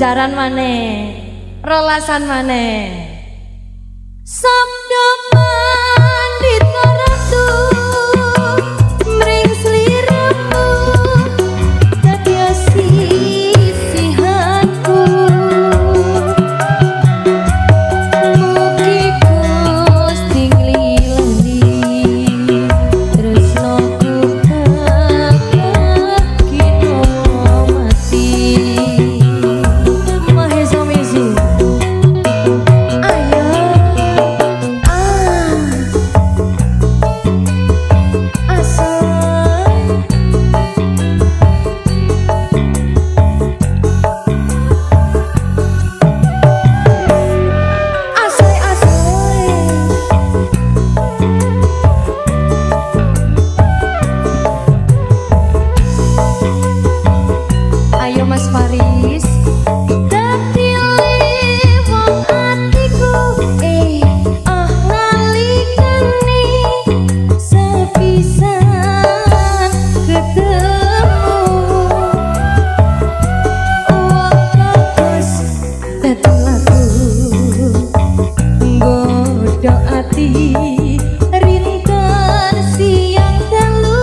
Jaran maneh, rolasan maneh. Sabda pandita ratu mring sliramu dadya sisihanku. Mugi Gusti nglilani tresnaku kino mati. Ayo Mas Faris, dadi wong atiku, nalikane sepisan ketemu. Wong bagus dadi laku nggodhok ati rinten siang dalu.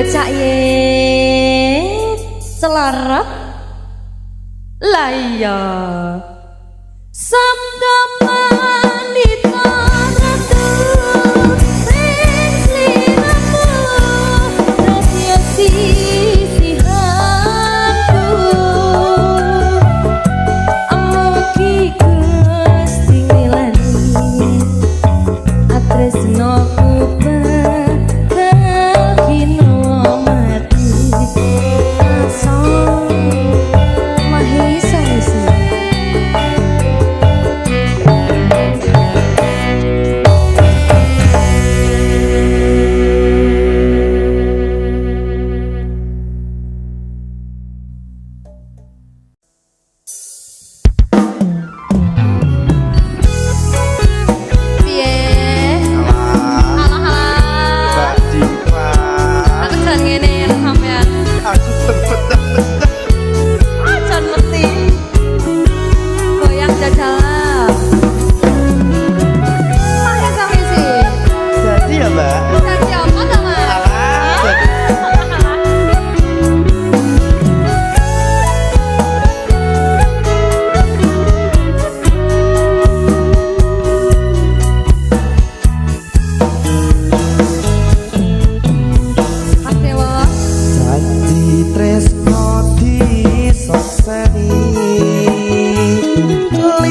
Cak ye selarat lah iya sabda pandita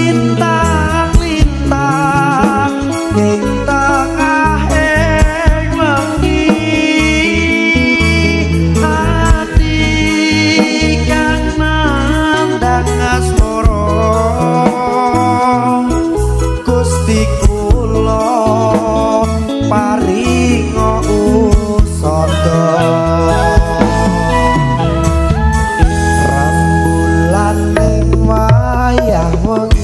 lintang-lintang ning tengahing wengi ati kang nandang asmara Gusti kula paringa usada rembulan ning wayah wengi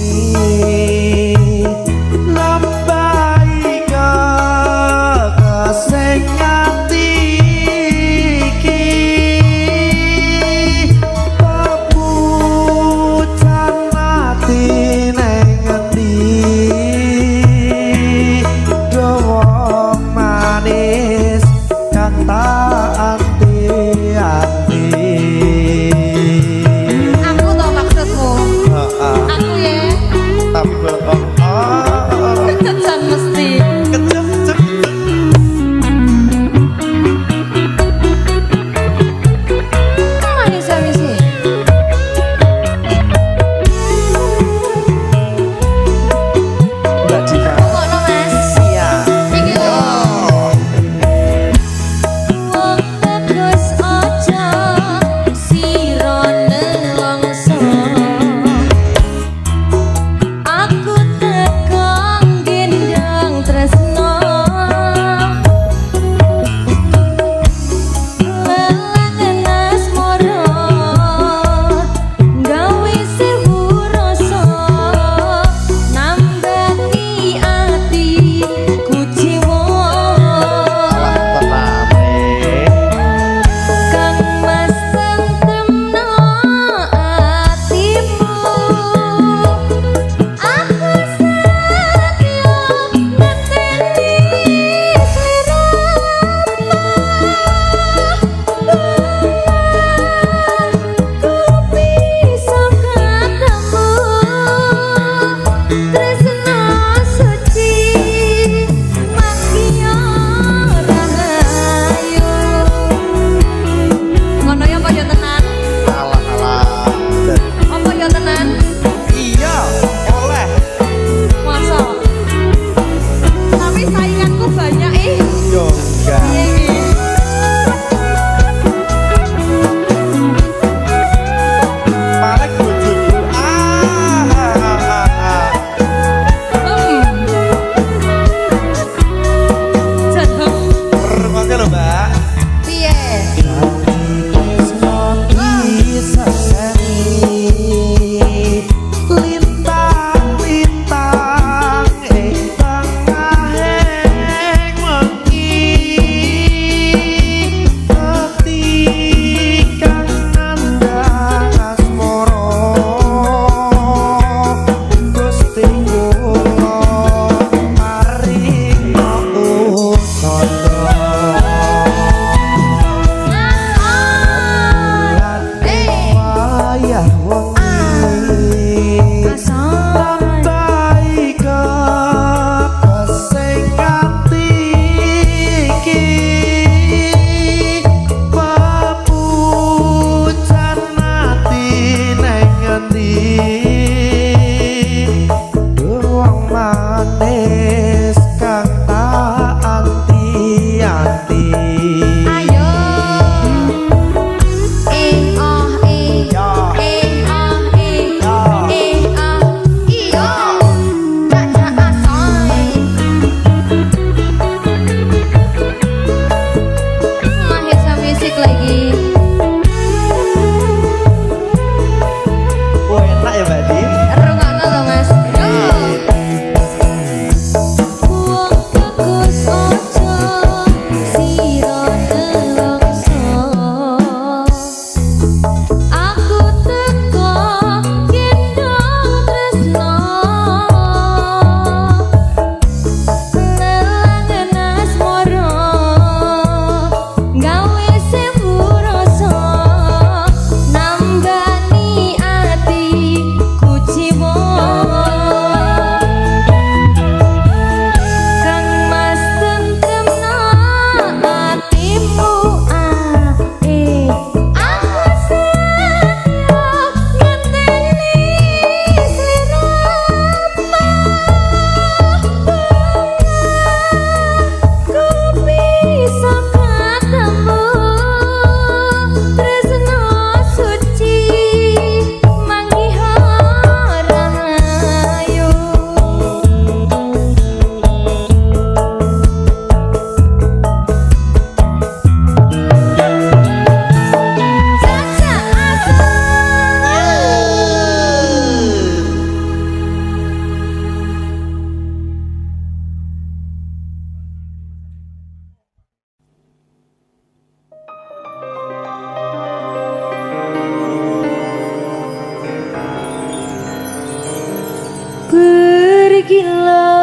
Pergilah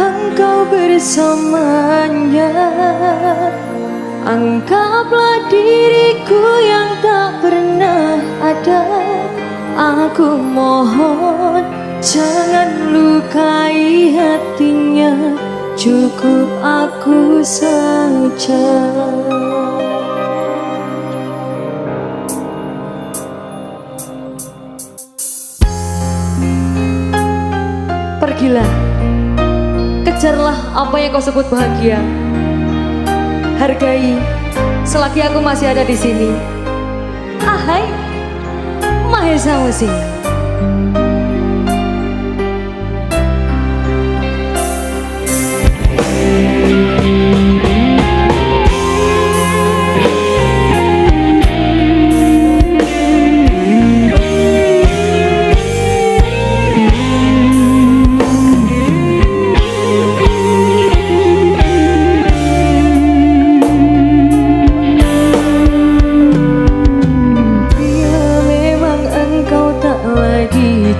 engkau bersamanya, anggaplah diriku yang tak pernah ada. Aku mohon jangan lukai hatinya, cukup aku saja. Pergilah, kejarlah apa yang kau sebut bahagia. Hargai selagi aku masih ada di sini. Ahai, Mahesa Musik.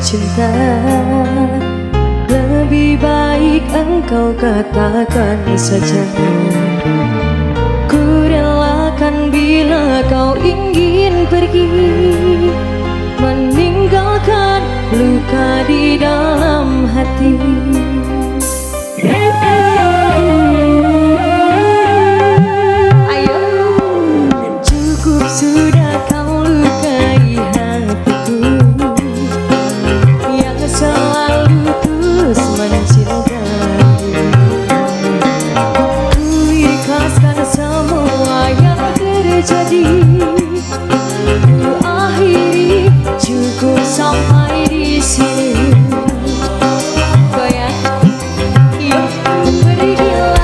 Cinta, lebih baik engkau katakan saja. Ku relakan bila kau ingin pergi, meninggalkan luka di dalam hati. Ayo, cukup sudah kau lukai hatiku yang selalu terus mencintai. Ku ikhlaskan semua yang terjadi, ku akhiri cukup sampai di sini. Goyang, yuk pergilah.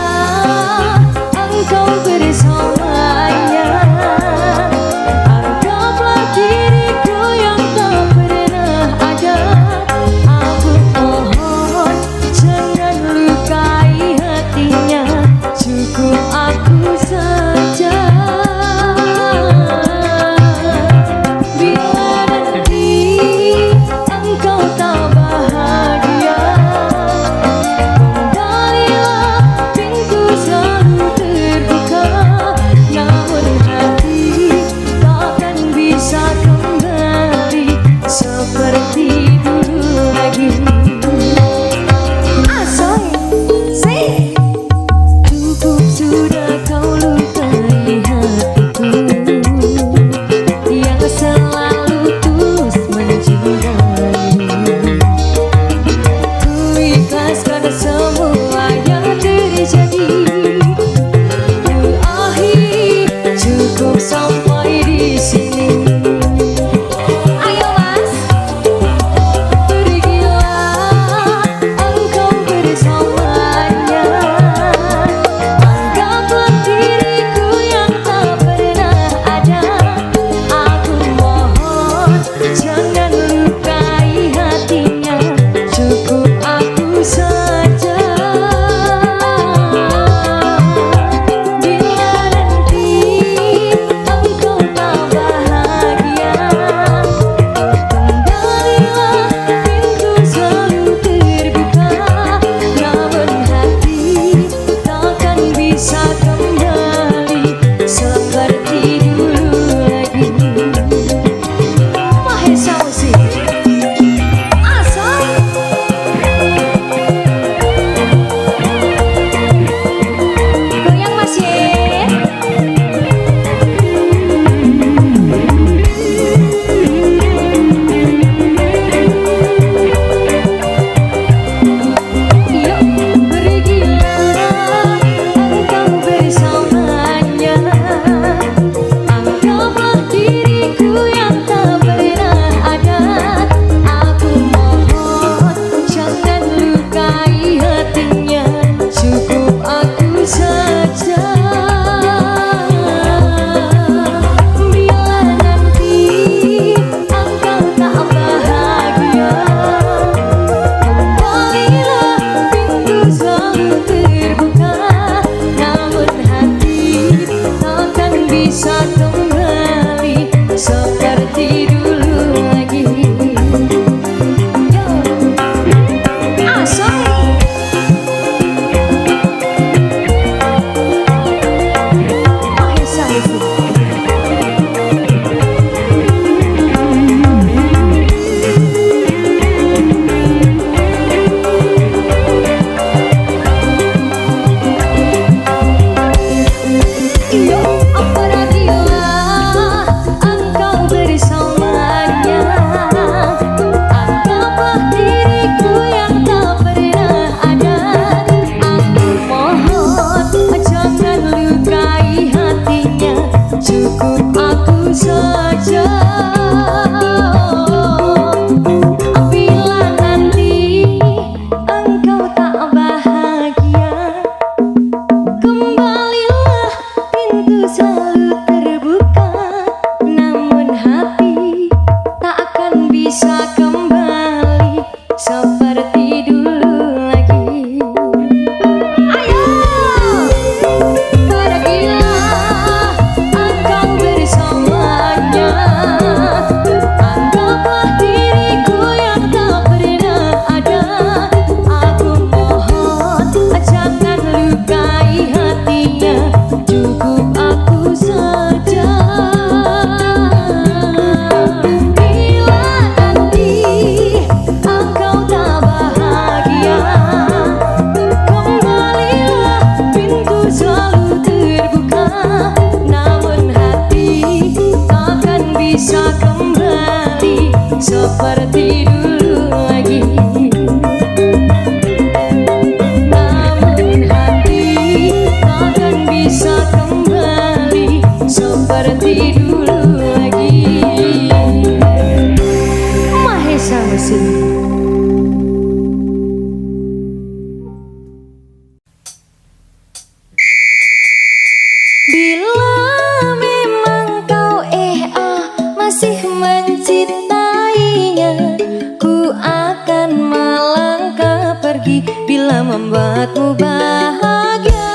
lagi bila membuatmu bahagia.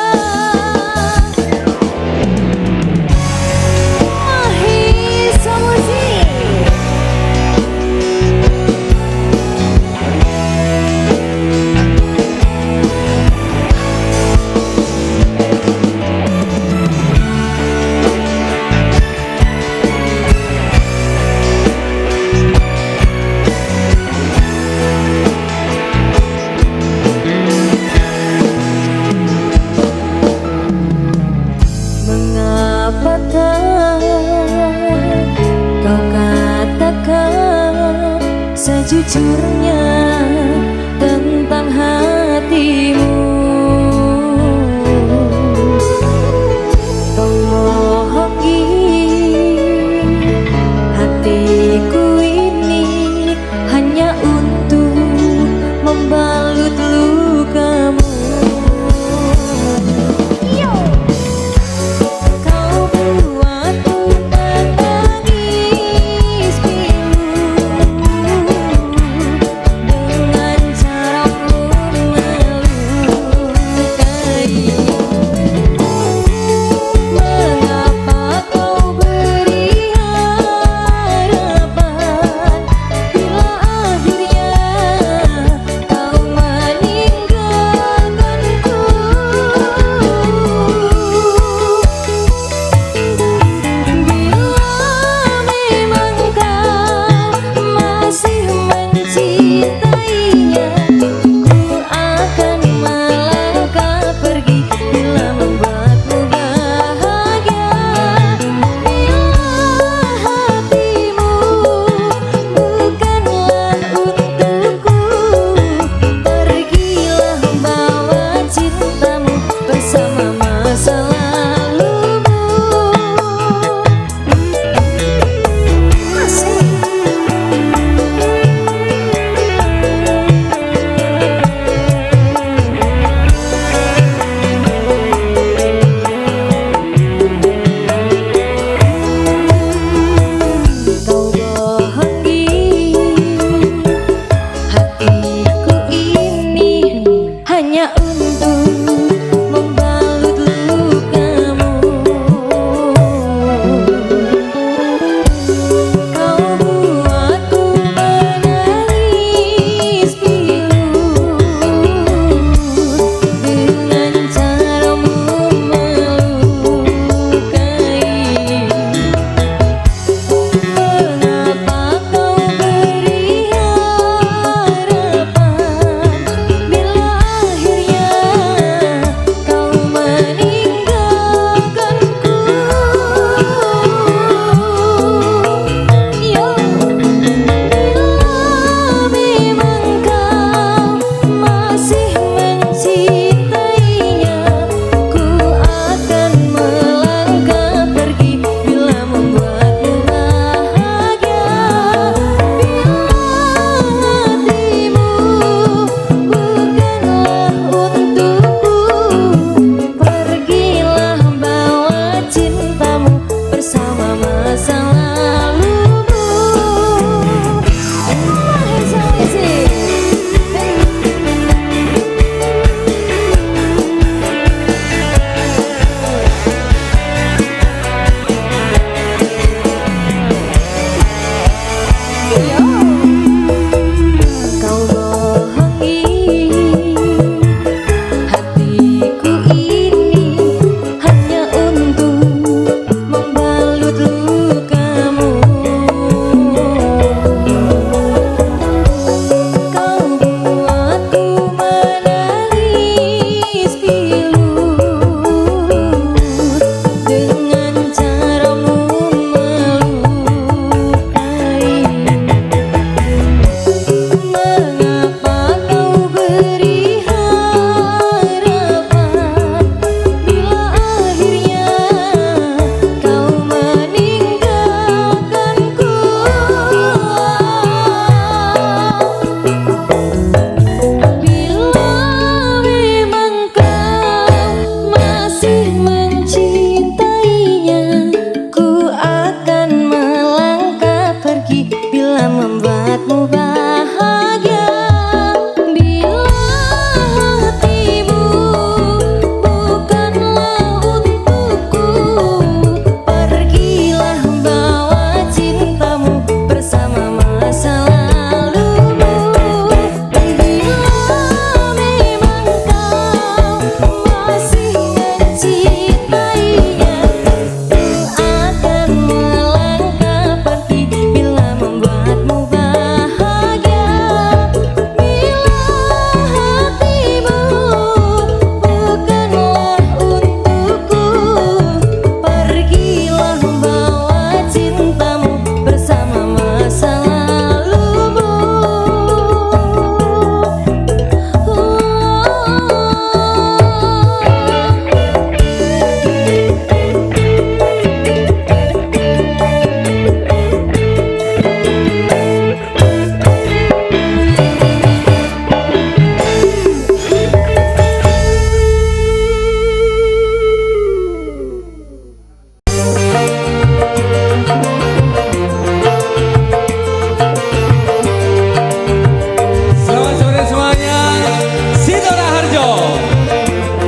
Mahisa Musik. Kau katakan sejujurnya tentang hatimu. Kau bohongi hatiku ini hanya untuk membalut lukamu.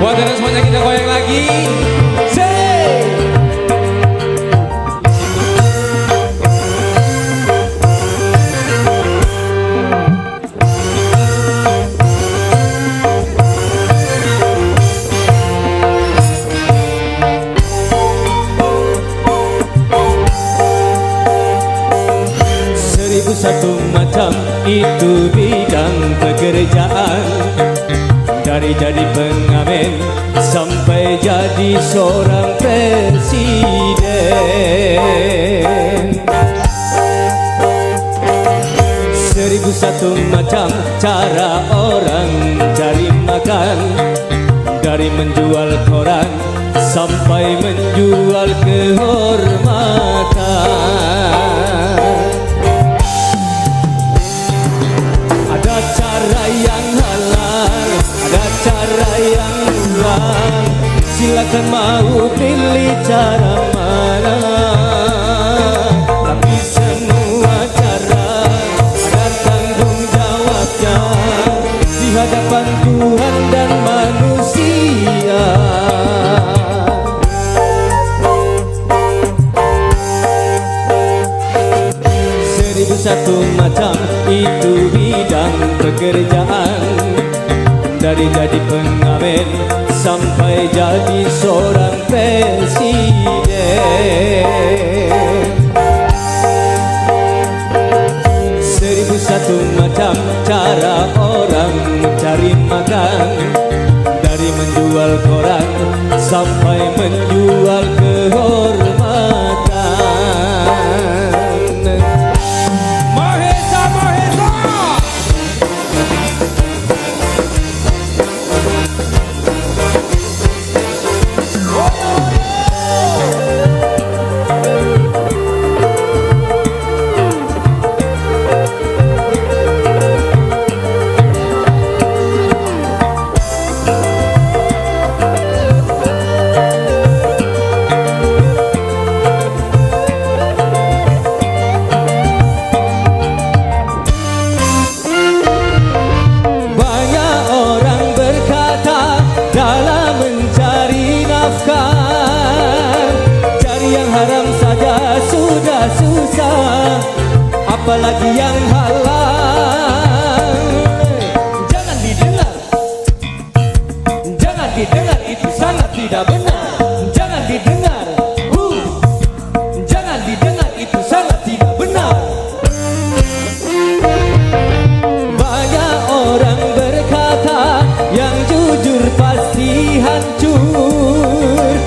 Buat anda semuanya kita goyang lagi. Say. Seribu satu macam itu bidang pekerjaan, dari jadi pengamen sampai jadi seorang presiden. Seribu satu macam cara orang cari makan, dari menjual koran sampai menjual kehormatan. Ada cara yang halal, ada cara yang murah, silakan mau pilih cara mana. Tapi semua cara ada tanggung jawabnya di hadapan Tuhan dan manusia. Seribu satu macam itu bidang pekerjaan, dari jadi pengamen sampai jadi seorang presiden. Seribu satu macam cara orang cari makan, dari menjual koran sampai menjual kehormatan. Mahesa, Mahesa. Susah, apalagi yang halal. Jangan didengar, jangan didengar, itu sangat tidak benar. Jangan didengar, jangan didengar, itu sangat tidak benar. Banyak orang berkata yang jujur pasti hancur,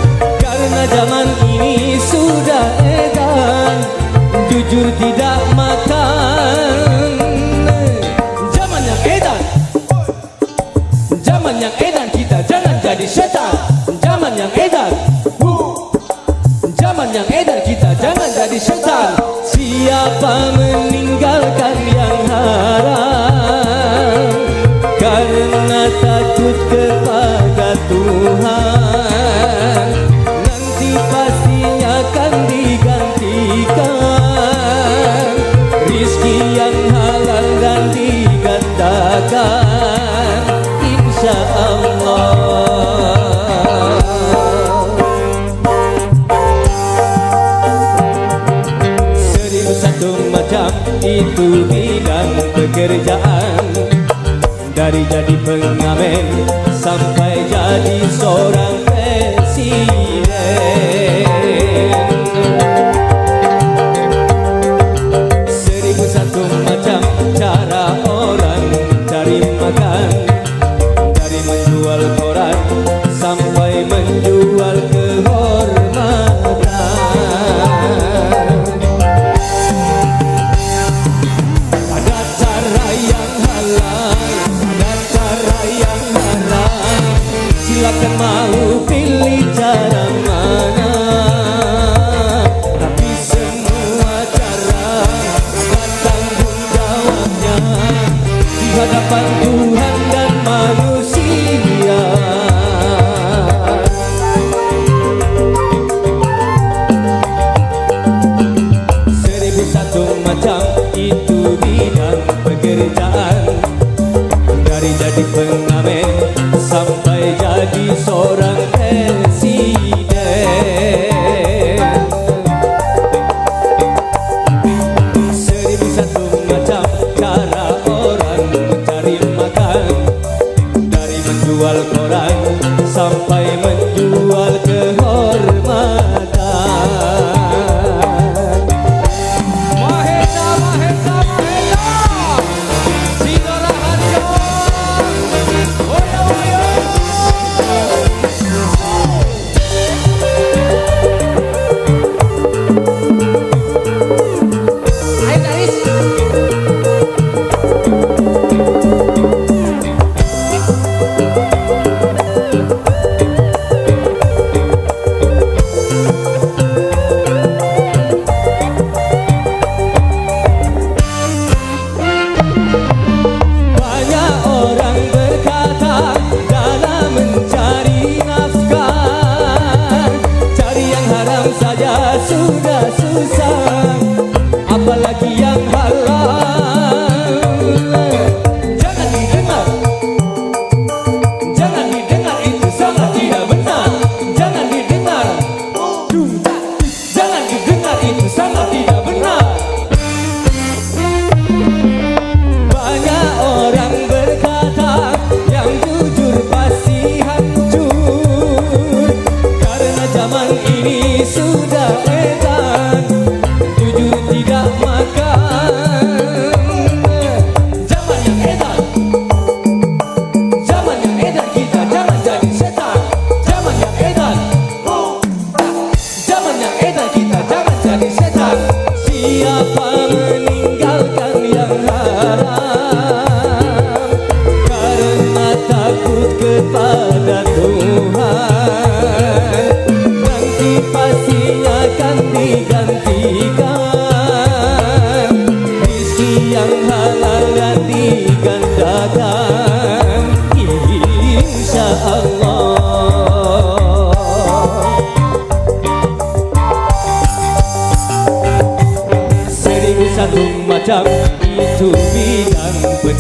karena zaman ini sudah edan, jujur tidak makan. Zaman yang edan, zaman yang edan, kita jangan jadi setan. Zaman yang edan, zaman yang edan, kita jangan jadi setan. Siapa meninggalkan yang haram karena takut kepada Tuhan, nanti pastinya akan digantikan rizki yang halal dan digandakan, insya Allah. Seribu satu macam itu bidang pekerjaan, dari jadi pengamen sampai jadi seorang presiden. Seribu satu macam cara orang cari makan, dari menjual koran sampai menjual kehormatan. Ada cara yang halal, ada cara yang haram, silakan mau pilih cara mana. Tapi semua cara ada tanggung jawabnya di hadapan Tuhan dan manusia. Seribu satu macam itu bidang pekerjaan, dari jadi pengamen sampai jadi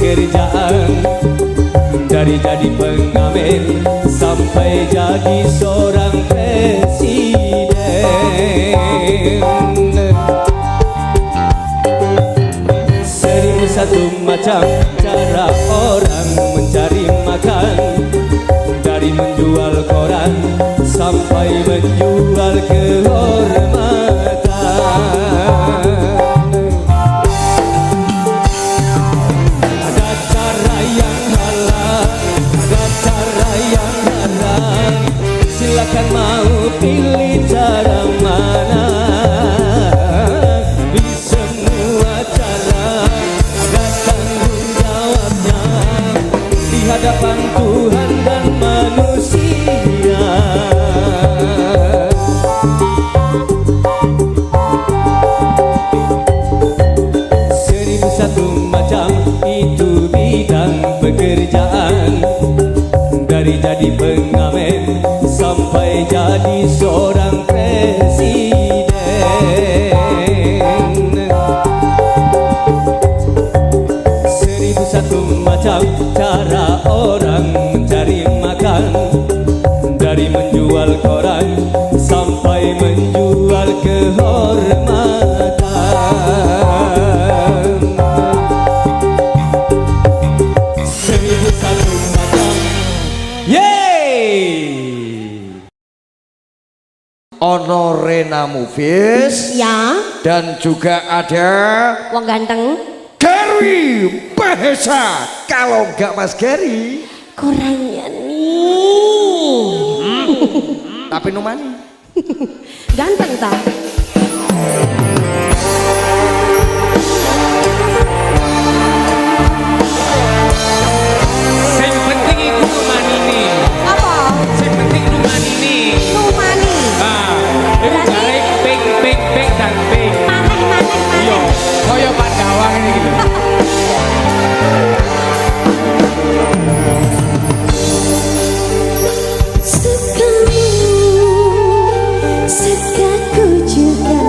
pekerjaan, dari jadi pengamen sampai jadi seorang presiden. Seribu satu macam cara orang mencari makan, dari menjual koran sampai menjual kehormatan. Ada cara yang halal, ada cara yang haram. Silakan mau pilih cara mana. Di semua cara ada tanggung jawabnya di hadapan Tuhan dan manusia. Seribu satu macam itu bidang pekerjaan, dari jadi pengamen sampai jadi seorang presiden. Seribu satu macam cara orang mencari makan, dari menjual koran sampai menjual kehormatan. Seribu satu macam. Yeay! Ono Rena Movies Ya, dan juga ada wong ganteng. Gary Bahasa. Kalau nggak Mas Gary, Kurangnya nih. tapi numani. Ganteng tak? Sing penting iku numanine. Apa? Sing penting numanine. Numani. Ah, iku Berarti- jare ping dan ping. Maneh. Yo, kaya Pandawang ini gitu. Sukamu, sukaku juga.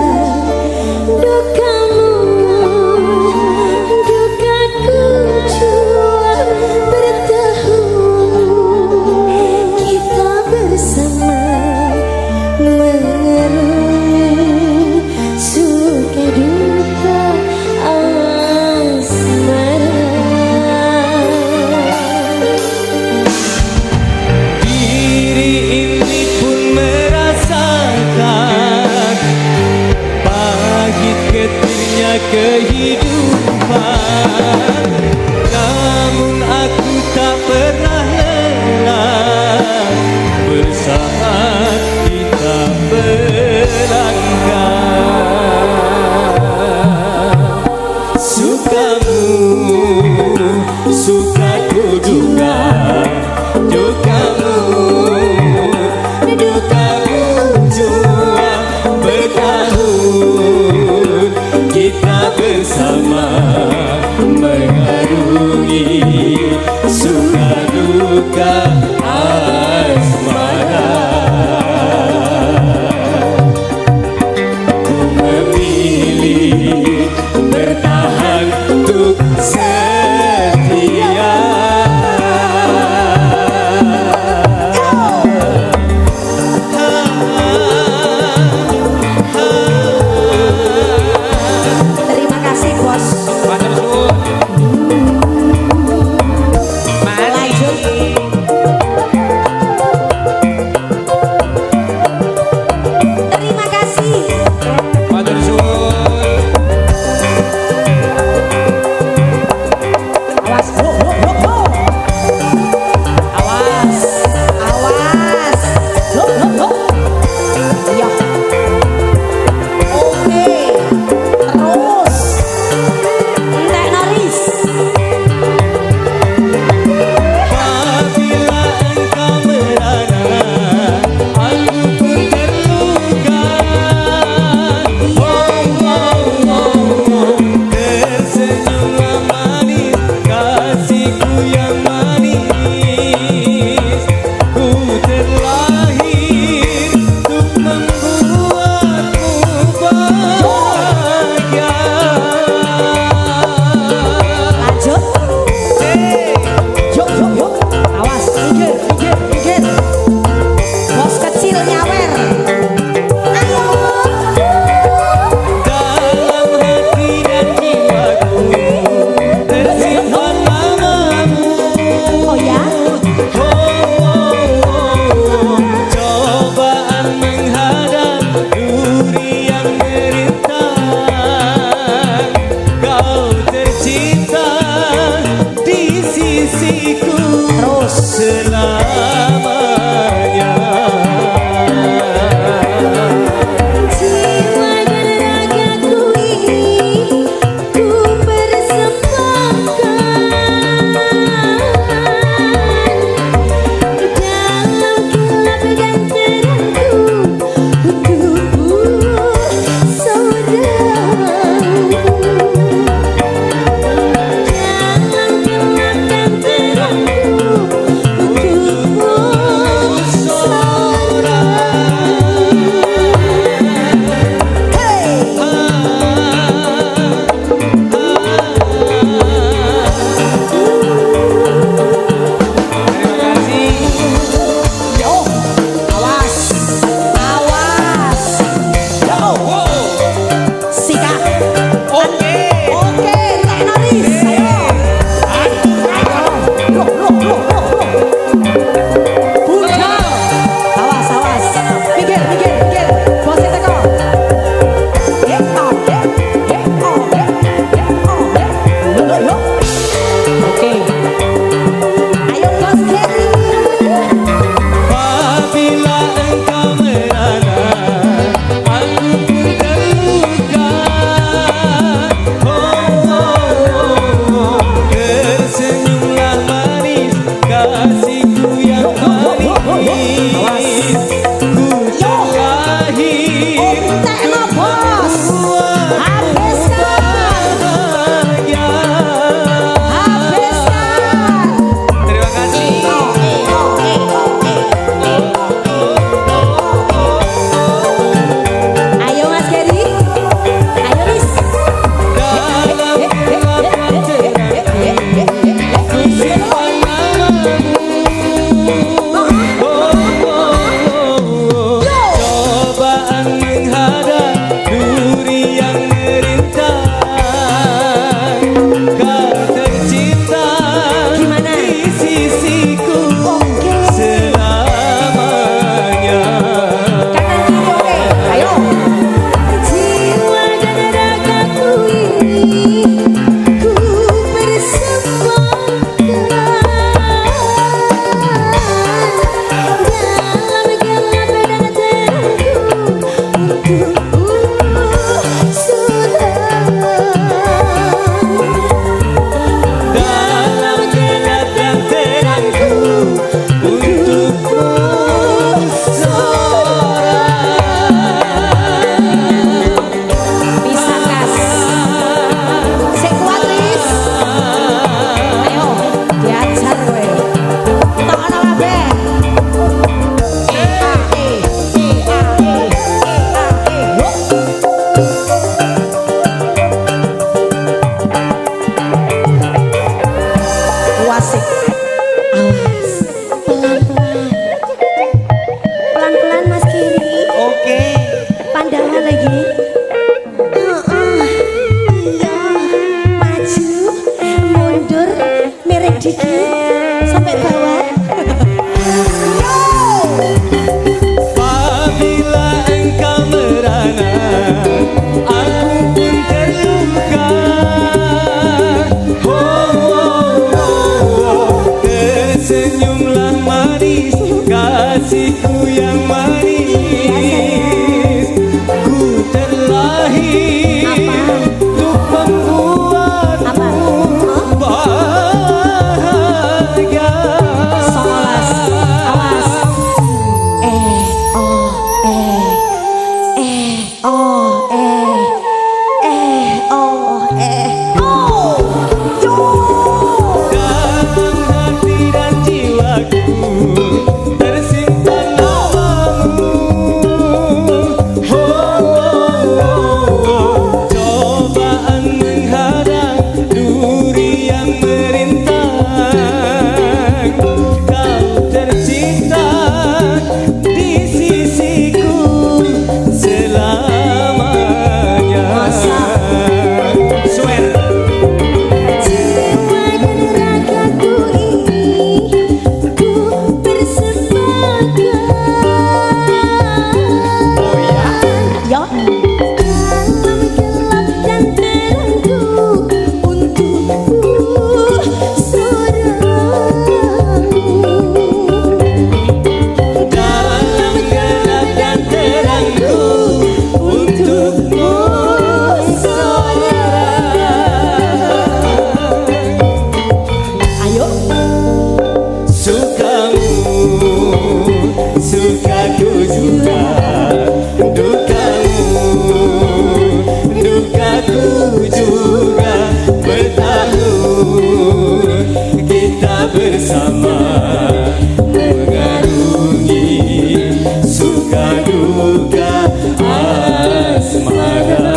Terus selamanya. Jiwa dan ragaku ini ku persembahkan dalam gelap dan terangku untukmu saudaraku. Dalam gelap dan terangku untukmu sampai bawah. Apabila engkau merana, aku pun terluka. Tersenyumlah manis, kasihku yang manis. Ku terlahir untuk membuatmu bahagia. sukaku juga dukamu, dukaku juga bertahun kita bersama mengarungi suka duka asmara.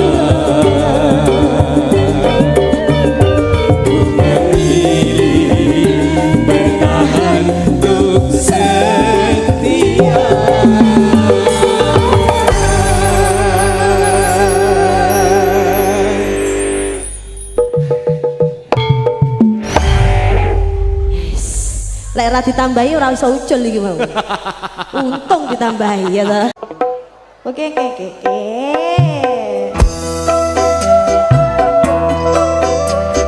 Ku memilih bertahan untuk setia. Lek ra ditambahi ora iso ucul iki mau. Untung ditambahi ya ta. Oke.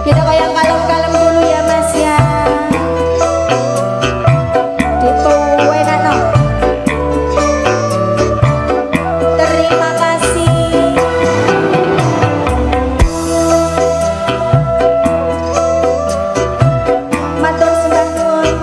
Kita goyang kalem-kalem dulu ya Mas ya. Dituwe nakno. Terima kasih. Matur sembah nuwun.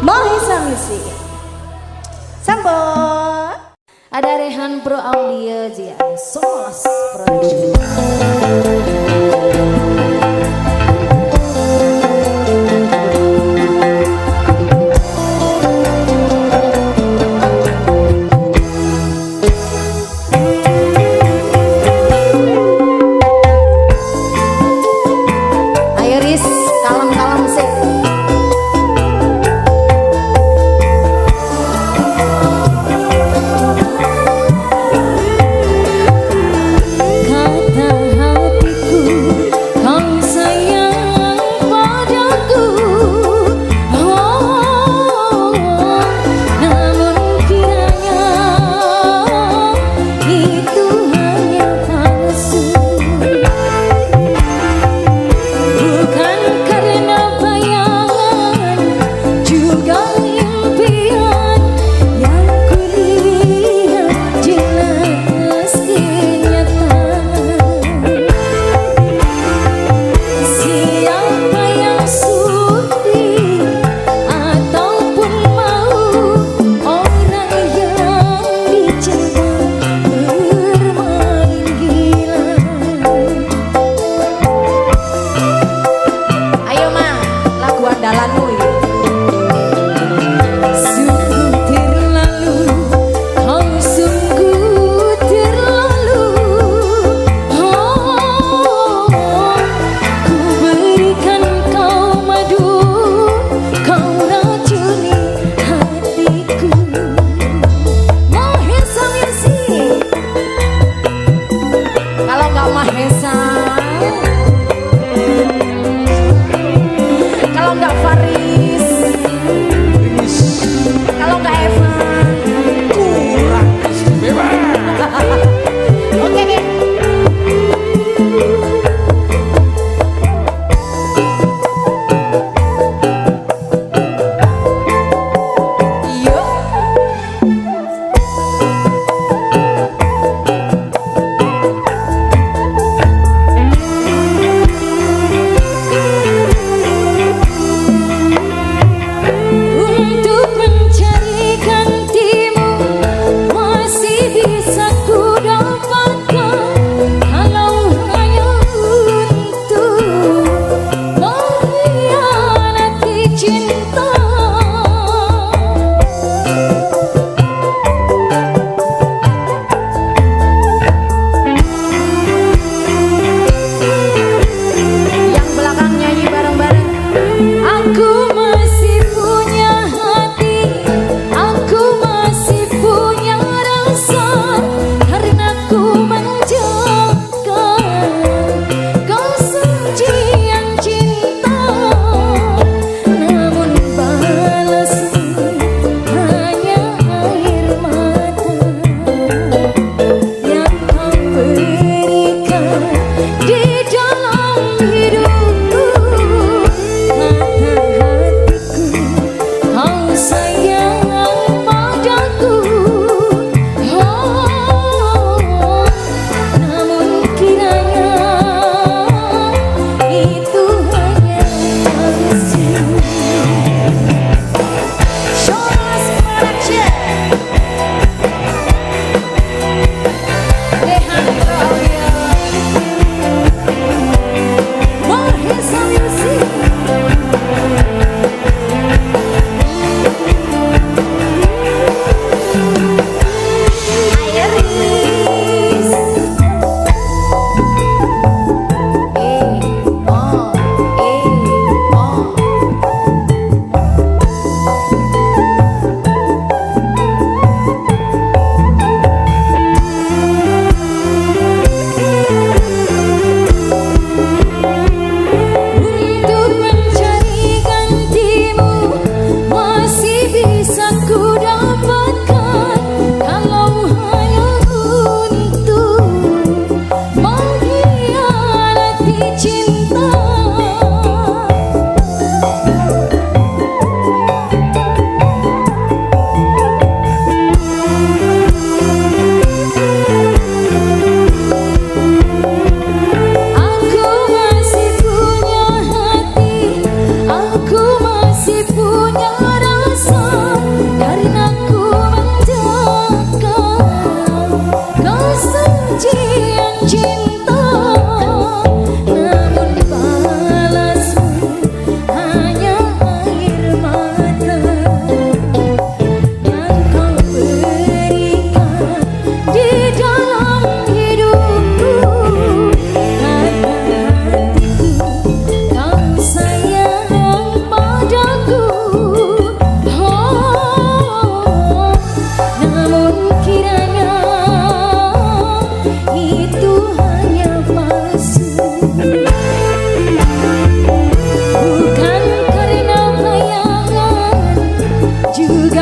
Mahesa Music. Sambut. Ada Rehan Pro Audio Jia Solas Production. Ayo Riz, kalem-kalem sih.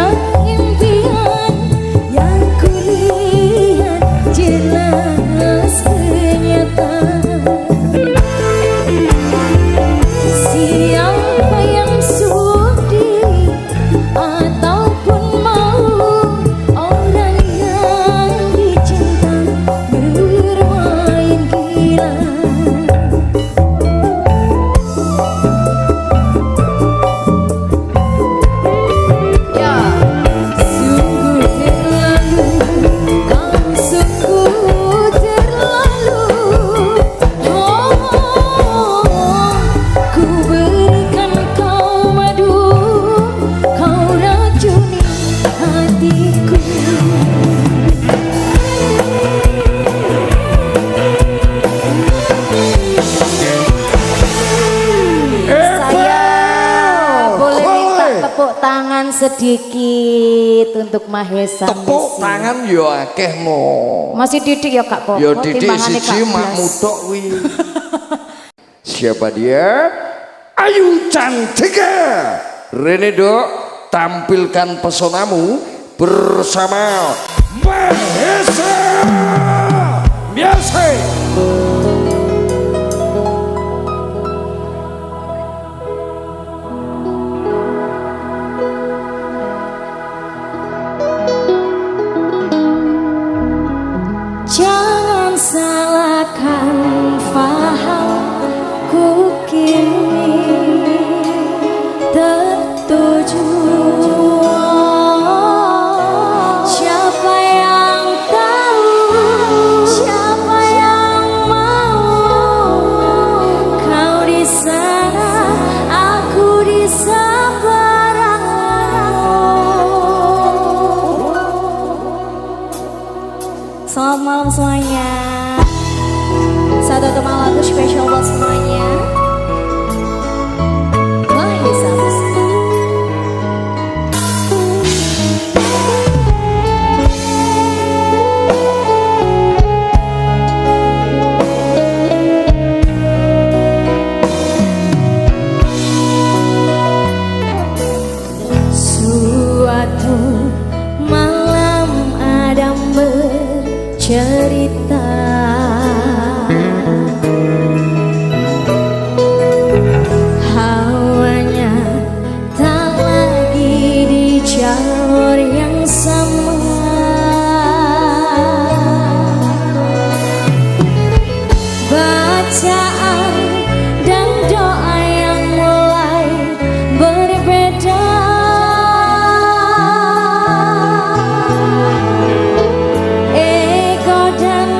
dan impian yang kulihat jelas kenyataan. Siapa yang sudi ataupun mau orang yang dicinta bermain gila. Ya, sungguh terlalu, kau sungguh terlalu. Oh, ku berikan kau madu, kau racuni hatiku. Saya boleh minta tepuk tangan sedikit untuk Mahesa. Tepuk tangan yo akeh mo. Masih didik ya Kak Pok. Yo didik siji mak mutok wi. Siapa dia? Ayu Cantika. Rene Dok, tampilkan pesonamu bersama Mahesa. Biasa. Jangan salahkan fahamku kini tertuju. Siapa yang tahu, siapa yang mau, kau di sana, aku di seberang. Selamat malam semuanya. Satu teman lagu spesial buat semuanya. Mahesa Musik. Suatu malam Adam bercerita, hawanya tak lagi di jalur yang sama. Bacaan dan doa yang mulai berbeda. Ego dan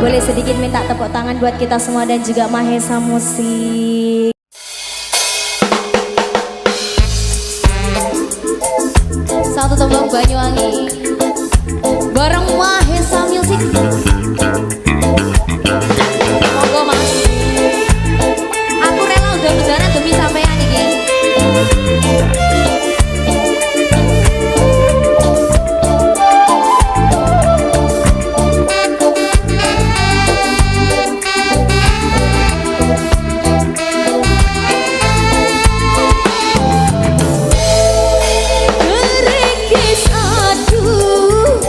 Boleh sedikit minta tepuk tangan buat kita semua dan juga Mahesa Musik. Satu tembang Banyuwangi bareng Mahesa Musik. Monggo Mas. Aku rela udah-udahan demi sampean iki. Keringkis aduh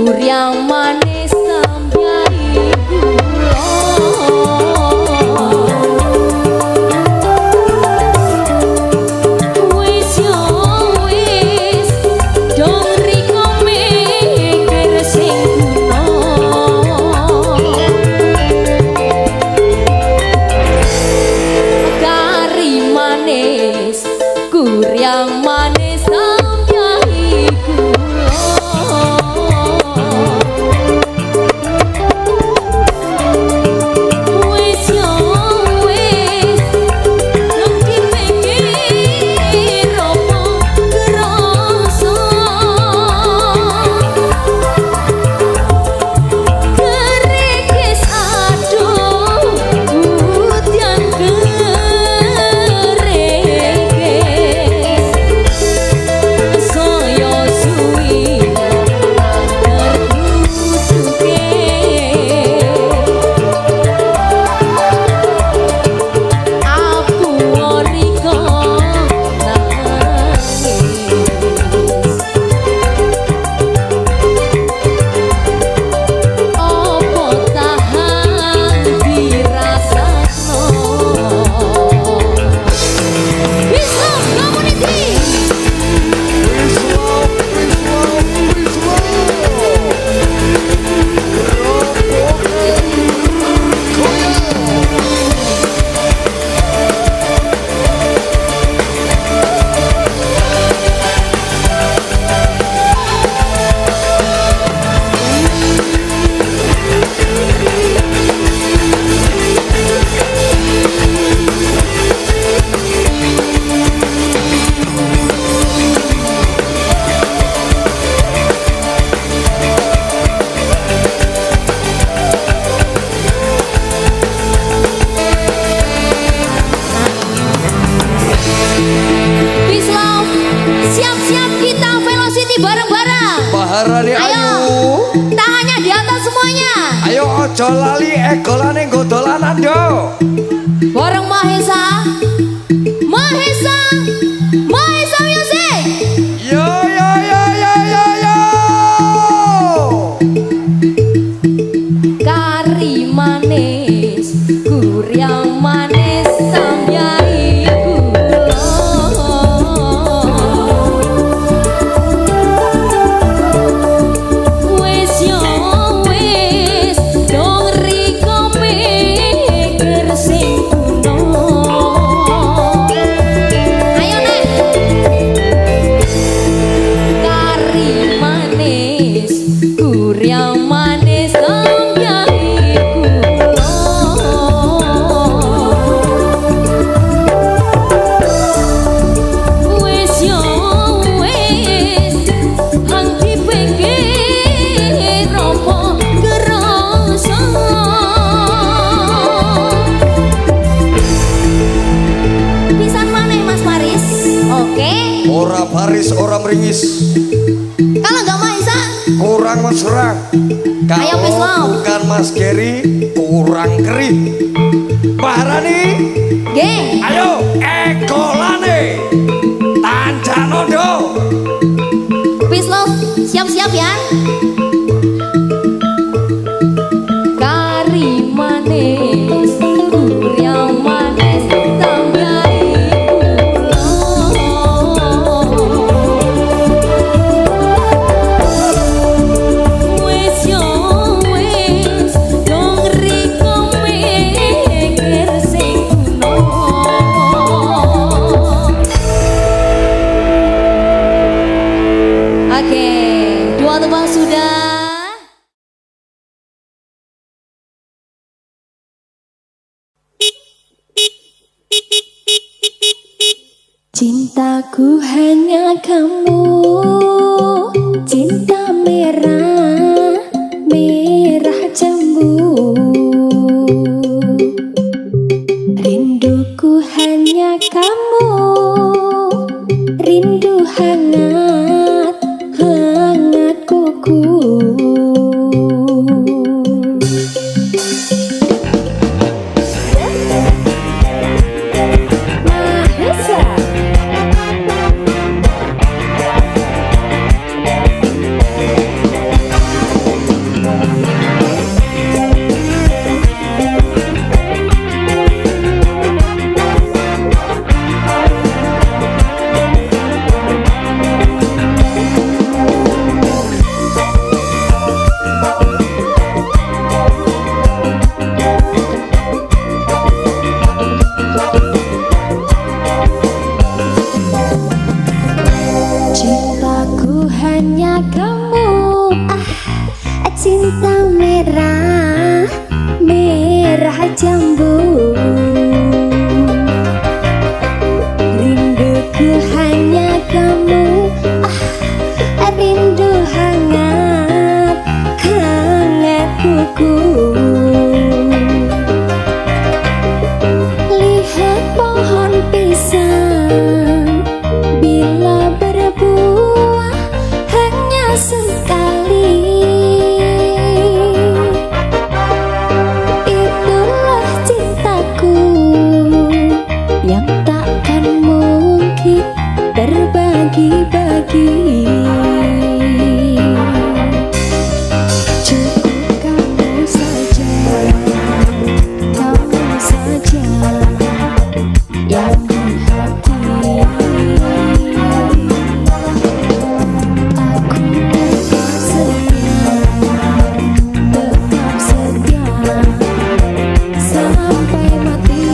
Kuryang manis sampai kula wis yo wis dong riko mikir sing kuno kari manis kuryang manis sampai kula Maharani ayo tangannya di atas semuanya. Ayo ojo lali egolane nggo dolanan yo. Bareng Mahesa. Mahesa. Mahesa music. Yo yo yo yo yo yo. Kari manis, kuryang manis sampai kula. Wis yo wis dong riko mikir sing kuno. Ayo nek. Kari manis, kuryang manis sampai kula. Wis yo wis hang dipikir apa kerasa. Pisan maneh Mas Faris. Oke. Ora baris ora meringis. Kalau nggak Mahesa, Kurang mesra. Ayo, Miss Kalau Lau. bukan Mas Geri kurang keri. Maharani geng. ayo egolane tanjano do. Peace love, siap-siap ya. Kari manis, kuryang manis sampai kula. Wis yo wis dong riko mikir sing kuno. Oke, dua tebang sudah. Cintaku hanya kamu, cinta merah, merah jambu. Rinduku hanya kamu, rindu hangat, hangat kuku. Mahesa. Cintaku hanya kamu, cinta merah, merah jambu. Rinduku hanya kamu, rindu hangat, hangat buku. Lihat pohon pisang, bila berbuah hanya sekali. Itulah cintaku yang takkan mungkin terbagi-bagi. Cukup kamu saja, kamu saja yang di hati. Aku tetap setia, sampai mati.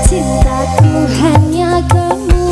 Cintaku hanya kamu.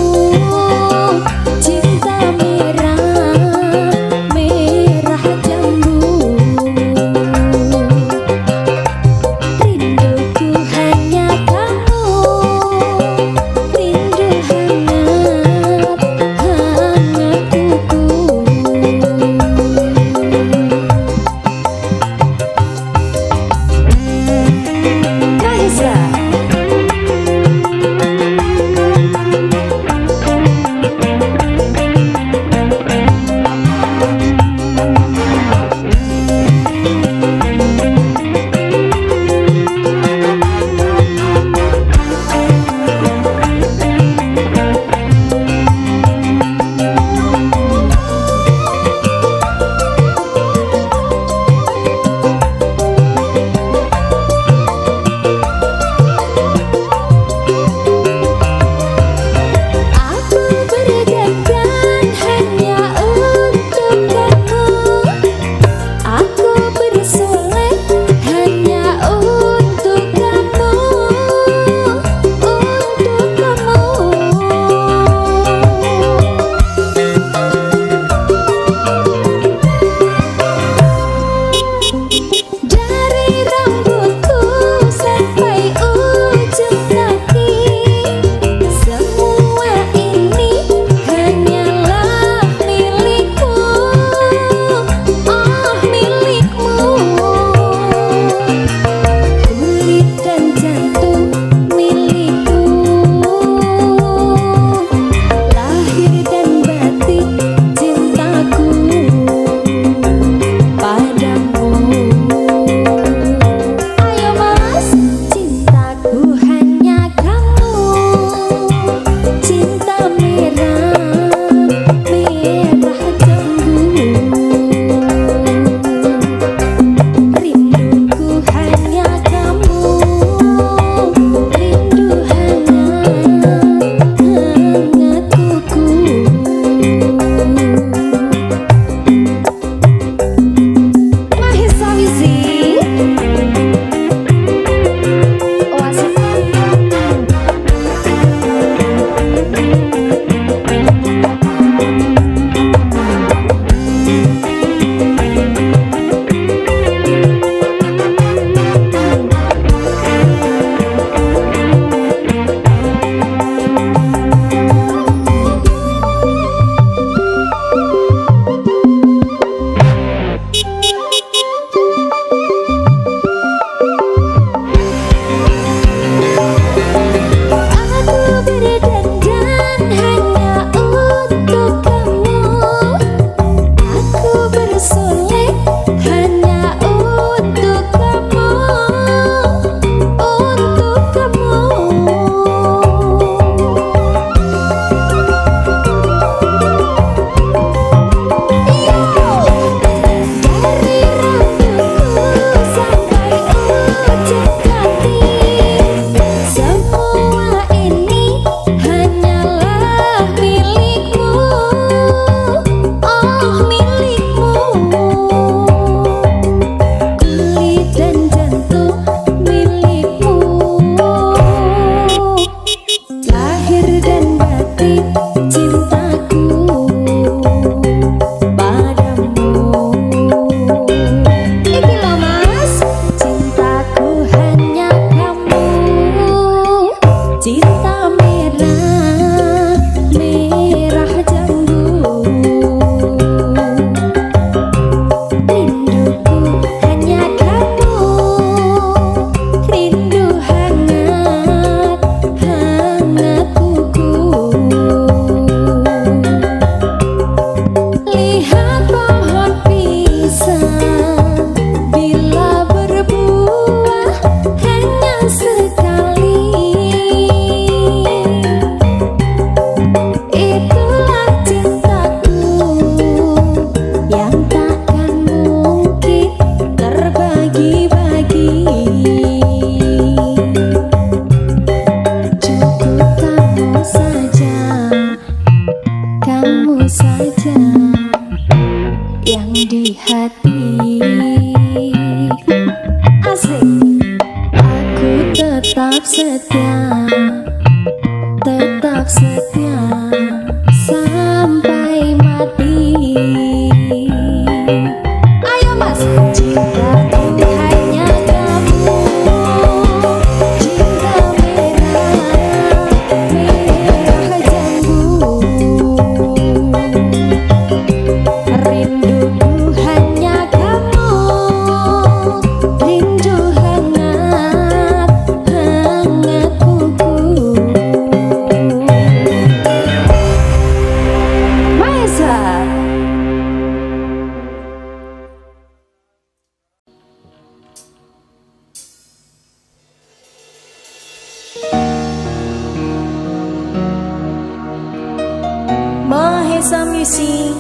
puisi.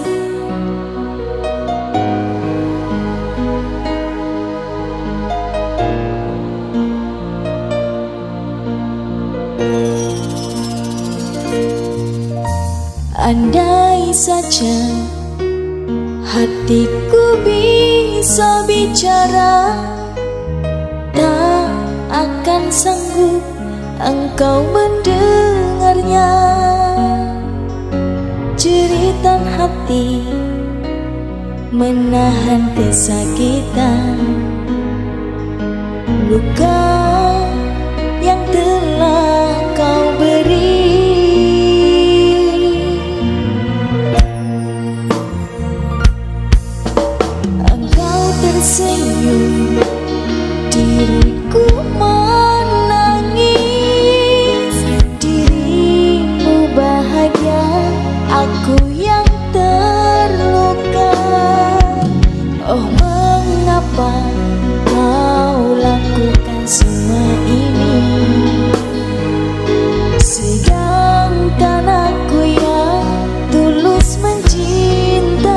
Andai saja hatiku bisa bicara, tak akan sanggup engkau mendengarnya. Jeritan hati menahan kesakitan, luka yang telah kau beri. Engkau tersenyum, diriku menangis. Dirimu bahagia, aku yang terluka. Oh, mengapa kau lakukan semua ini, sedangkan aku yang tulus mencintaimu.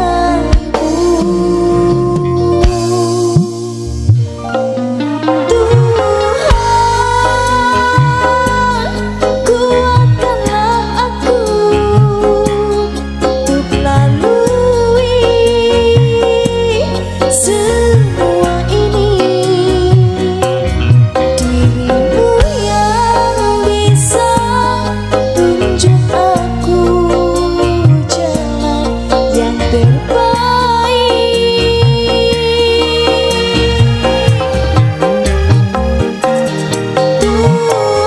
Tuhan, kuatkanlah aku untuk lalui semua ini. Dirimu yang bisa tunjuk aku jalan yang terbaik. Tuhan,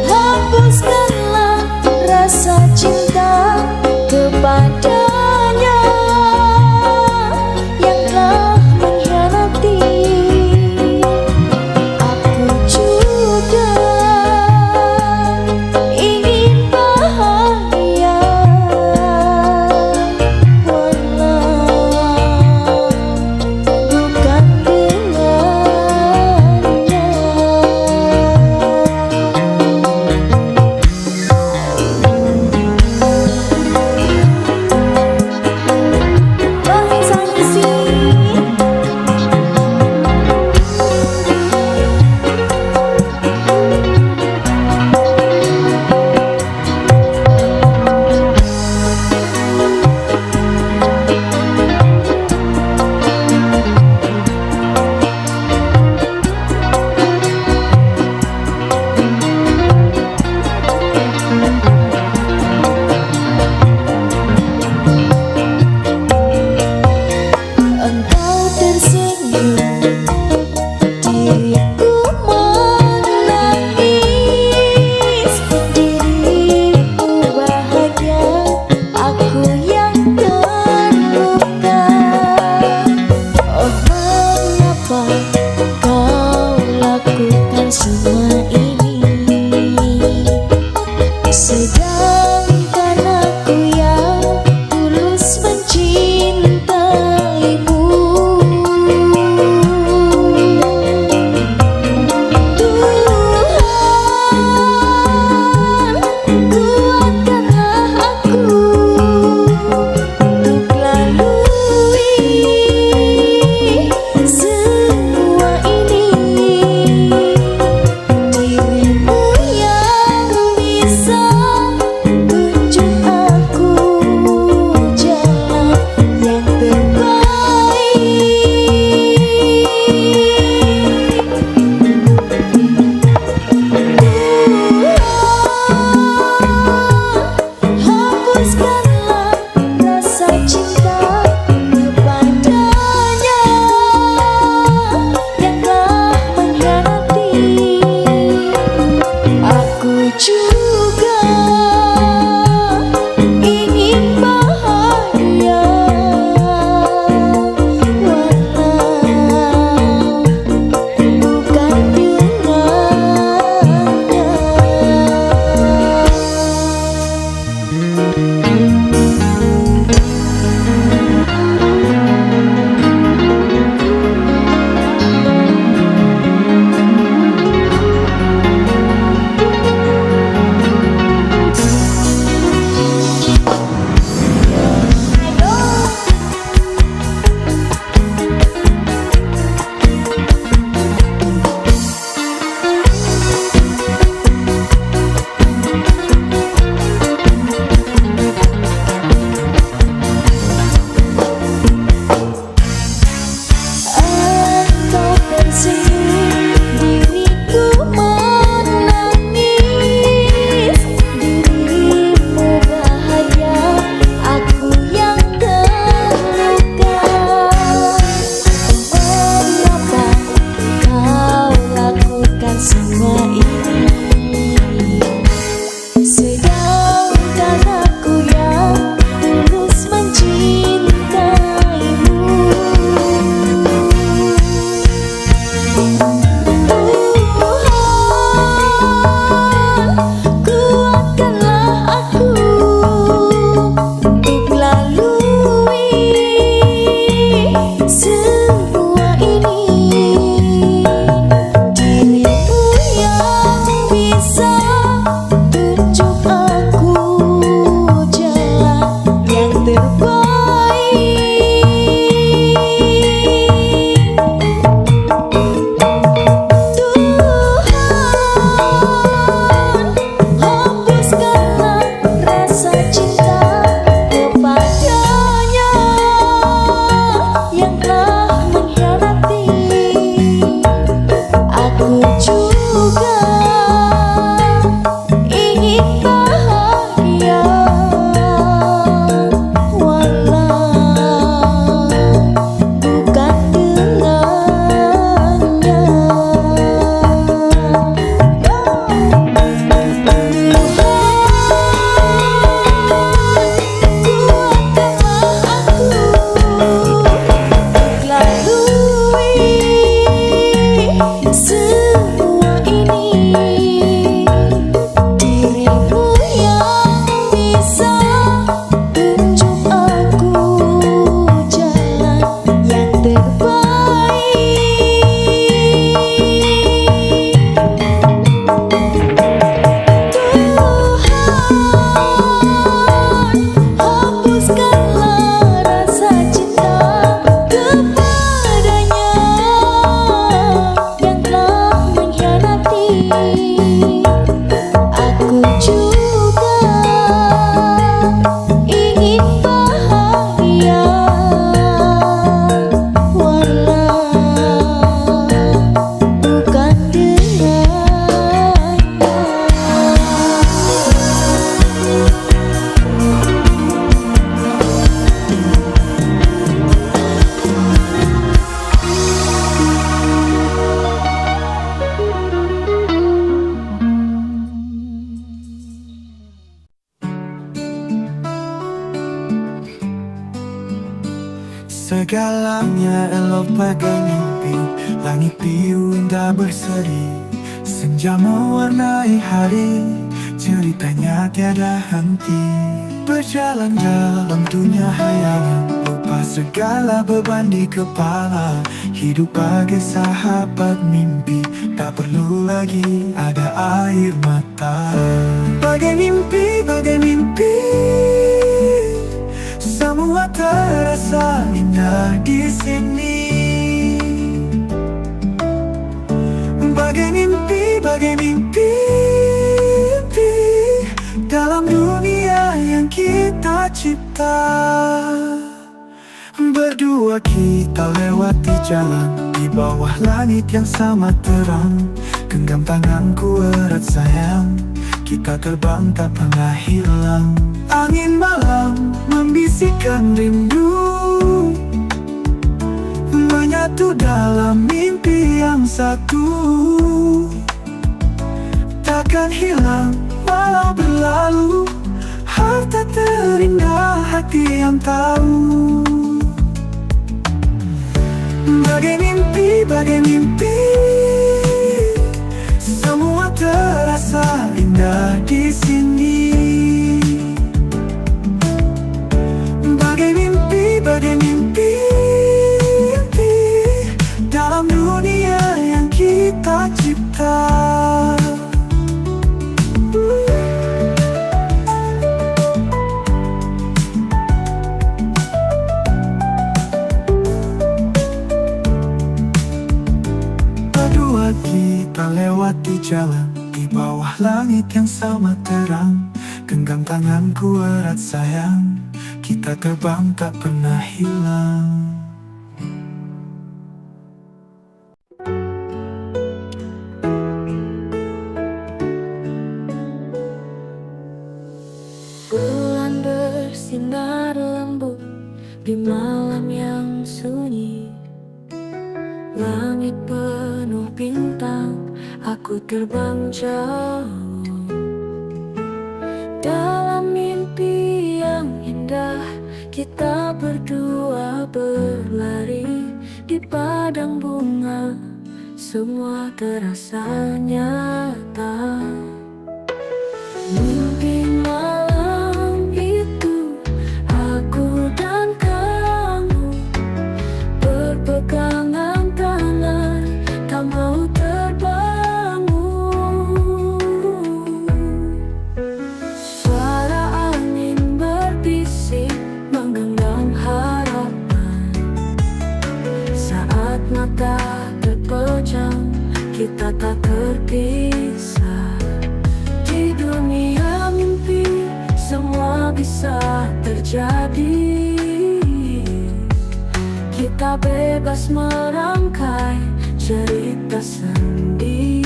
hapuskanlah rasa cinta kepadanya yang telah mengkhianati. Aku juga ingin bahagia, walau bukan dengannya. Sangsi. Engkau tersenyum, diriku menangis. Dirimu bahagia, aku yang terluka. Oh, mengapa kau lakukan semua ini, sedangkan aku yang tulus mencintaimu. Tuhan, kuatkanlah aku untuk lalui semua ini. Dirimu yang bisa Segalanya elok bagai mimpi, langit biru indah berseri, senja mewarnai hari, ceritanya tiada henti. Berjalan dalam dunia hayangan, lupa segala beban di kepala. Hidup bagai sahabat mimpi, tak perlu lagi ada air mata. Bagai mimpi, semua terasa indah di sini. Bagai mimpi, dalam dunia yang kita cipta. Berdua kita lewati jalan di bawah langit yang sama terang. Genggam tanganku erat sayang, kita terbang tak pernah hilang. Angin malam membisikkan rindu, menyatu dalam mimpi yang satu. Takkan hilang walau berlalu, harta terindah hati yang tahu. Bagai mimpi, semua terasa indah di sini. Bagai mimpi, dalam dunia yang kita cipta. Kita lewati jalan di bawah langit yang sama terang. Genggam tanganku erat sayang, kita terbang tak pernah hilang. Bulan bersinar lembut di malam yang sunyi. Langit penuh bintang, aku terbang jauh. Dalam mimpi yang indah, kita berdua berlari di padang bunga. Semua terasa nyata. Mimpi malam itu, aku dan kamu berpegangan tangan, tak mau terbangun. Suara angin berbisik menggenggam harapan. Saat mata terpejam, kita tak terpisah. Di dunia mimpi, semua bisa terjadi. Kita bebas merangkai cerita sendiri.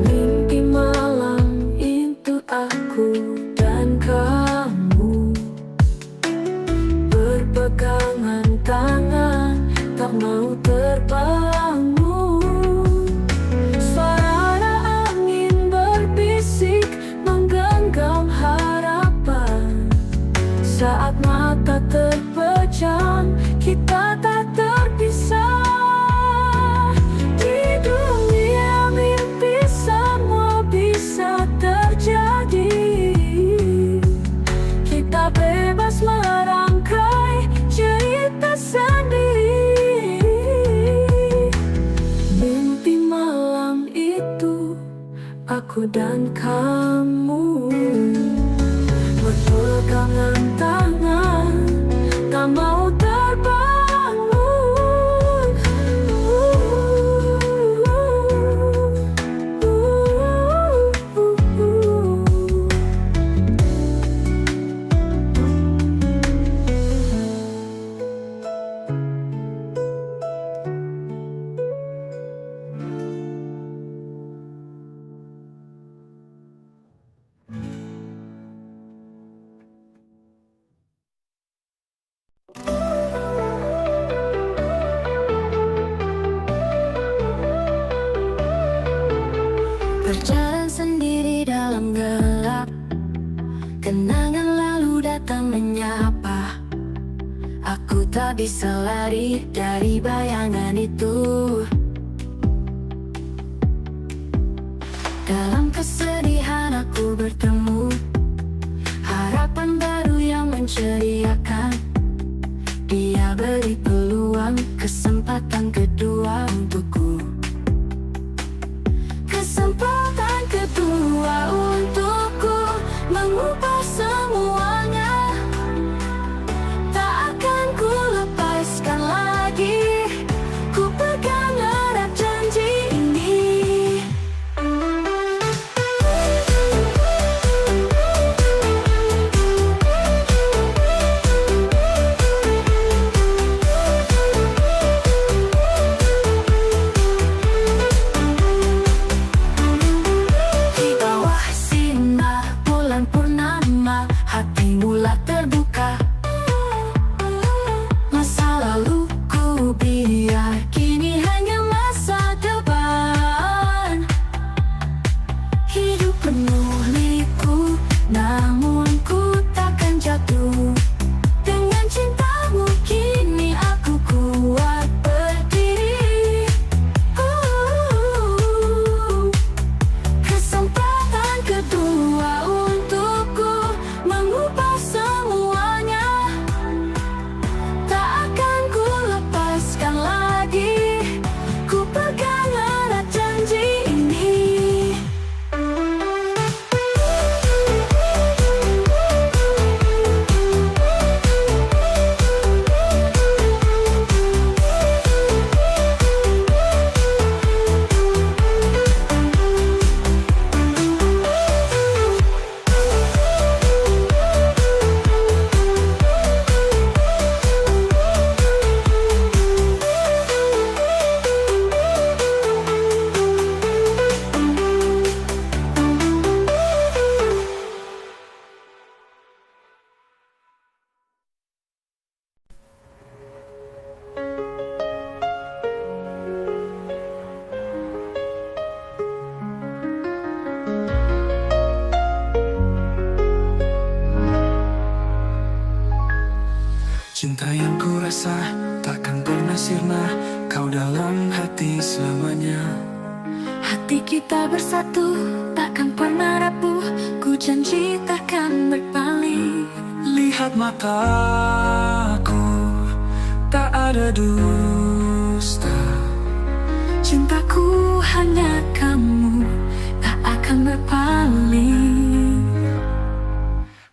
Mimpi malam itu aku dan kamu berpegangan tangan, tak mau terbangun. Suara angin berbisik menggenggam harapan. Saat mata terpejam, kita tak terpisah. Di dunia mimpi, semua bisa terjadi. Kita bebas merangkai cerita sendiri. Mimpi malam itu, aku dan kamu berpegangan tangan, tak mau terbangun. Berjalan sendiri dalam tak bisa lari dari bayangan itu. Dalam kesedihan aku bertemu harapan baru yang menceriakan. Dia beri peluang, kesempatan kedua untukku. Kesempatan kedua untukku mengubah semuanya. Tak akan ku lepaskan lagi, ku pegang erat janji ini. Di bawah sinar bulan purnama, hati mulai terbuka. Masa lalu ku biar kini hanya masa depan. Hidup penuh liku, namun ku takkan jatuh. Dengan cintamu kini aku kuat berdiri. Kesempatan kedua untukku mengubah semuanya. Tak akan ku lepaskan lagi, ku pegang erat janji ini. Cinta yang ku rasa takkan pernah sirna, kau dalam hati selamanya. Hati kita bersatu, takkan pernah rapuh. Ku janji takkan berpaling. Lihat mataku, tak ada dusta. Cintaku hanya kamu, tak akan berpaling.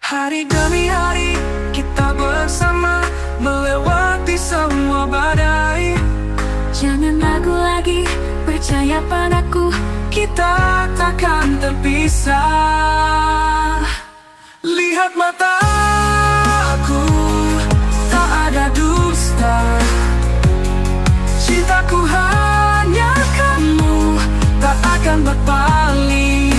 Hari demi hari kita bersama, melewati semua badai. Jangan ragu lagi, percaya padaku, Kita takkan terpisah. Lihat mataku, tak ada dusta. Cintaku hanya kamu, tak akan berpaling.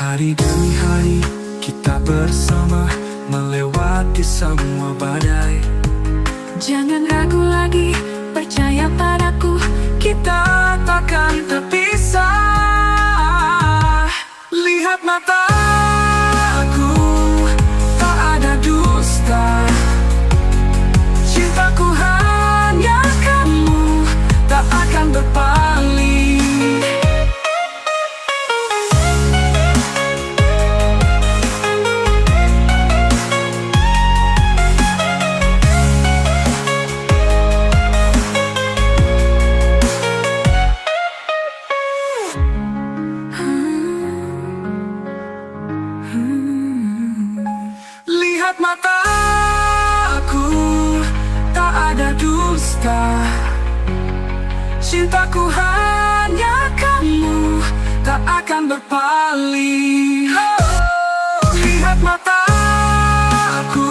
Hari demi hari kita bersama, melewati semua badai. jangan ragu lagi, percaya padaku, Kita takkan terpisah. Lihat mataku, tak ada dusta. Cintaku hanya kamu, tak akan berpaling. Lihat mataku, tak ada dusta. Cintaku hanya kamu, tak akan berpaling. Lihat mataku,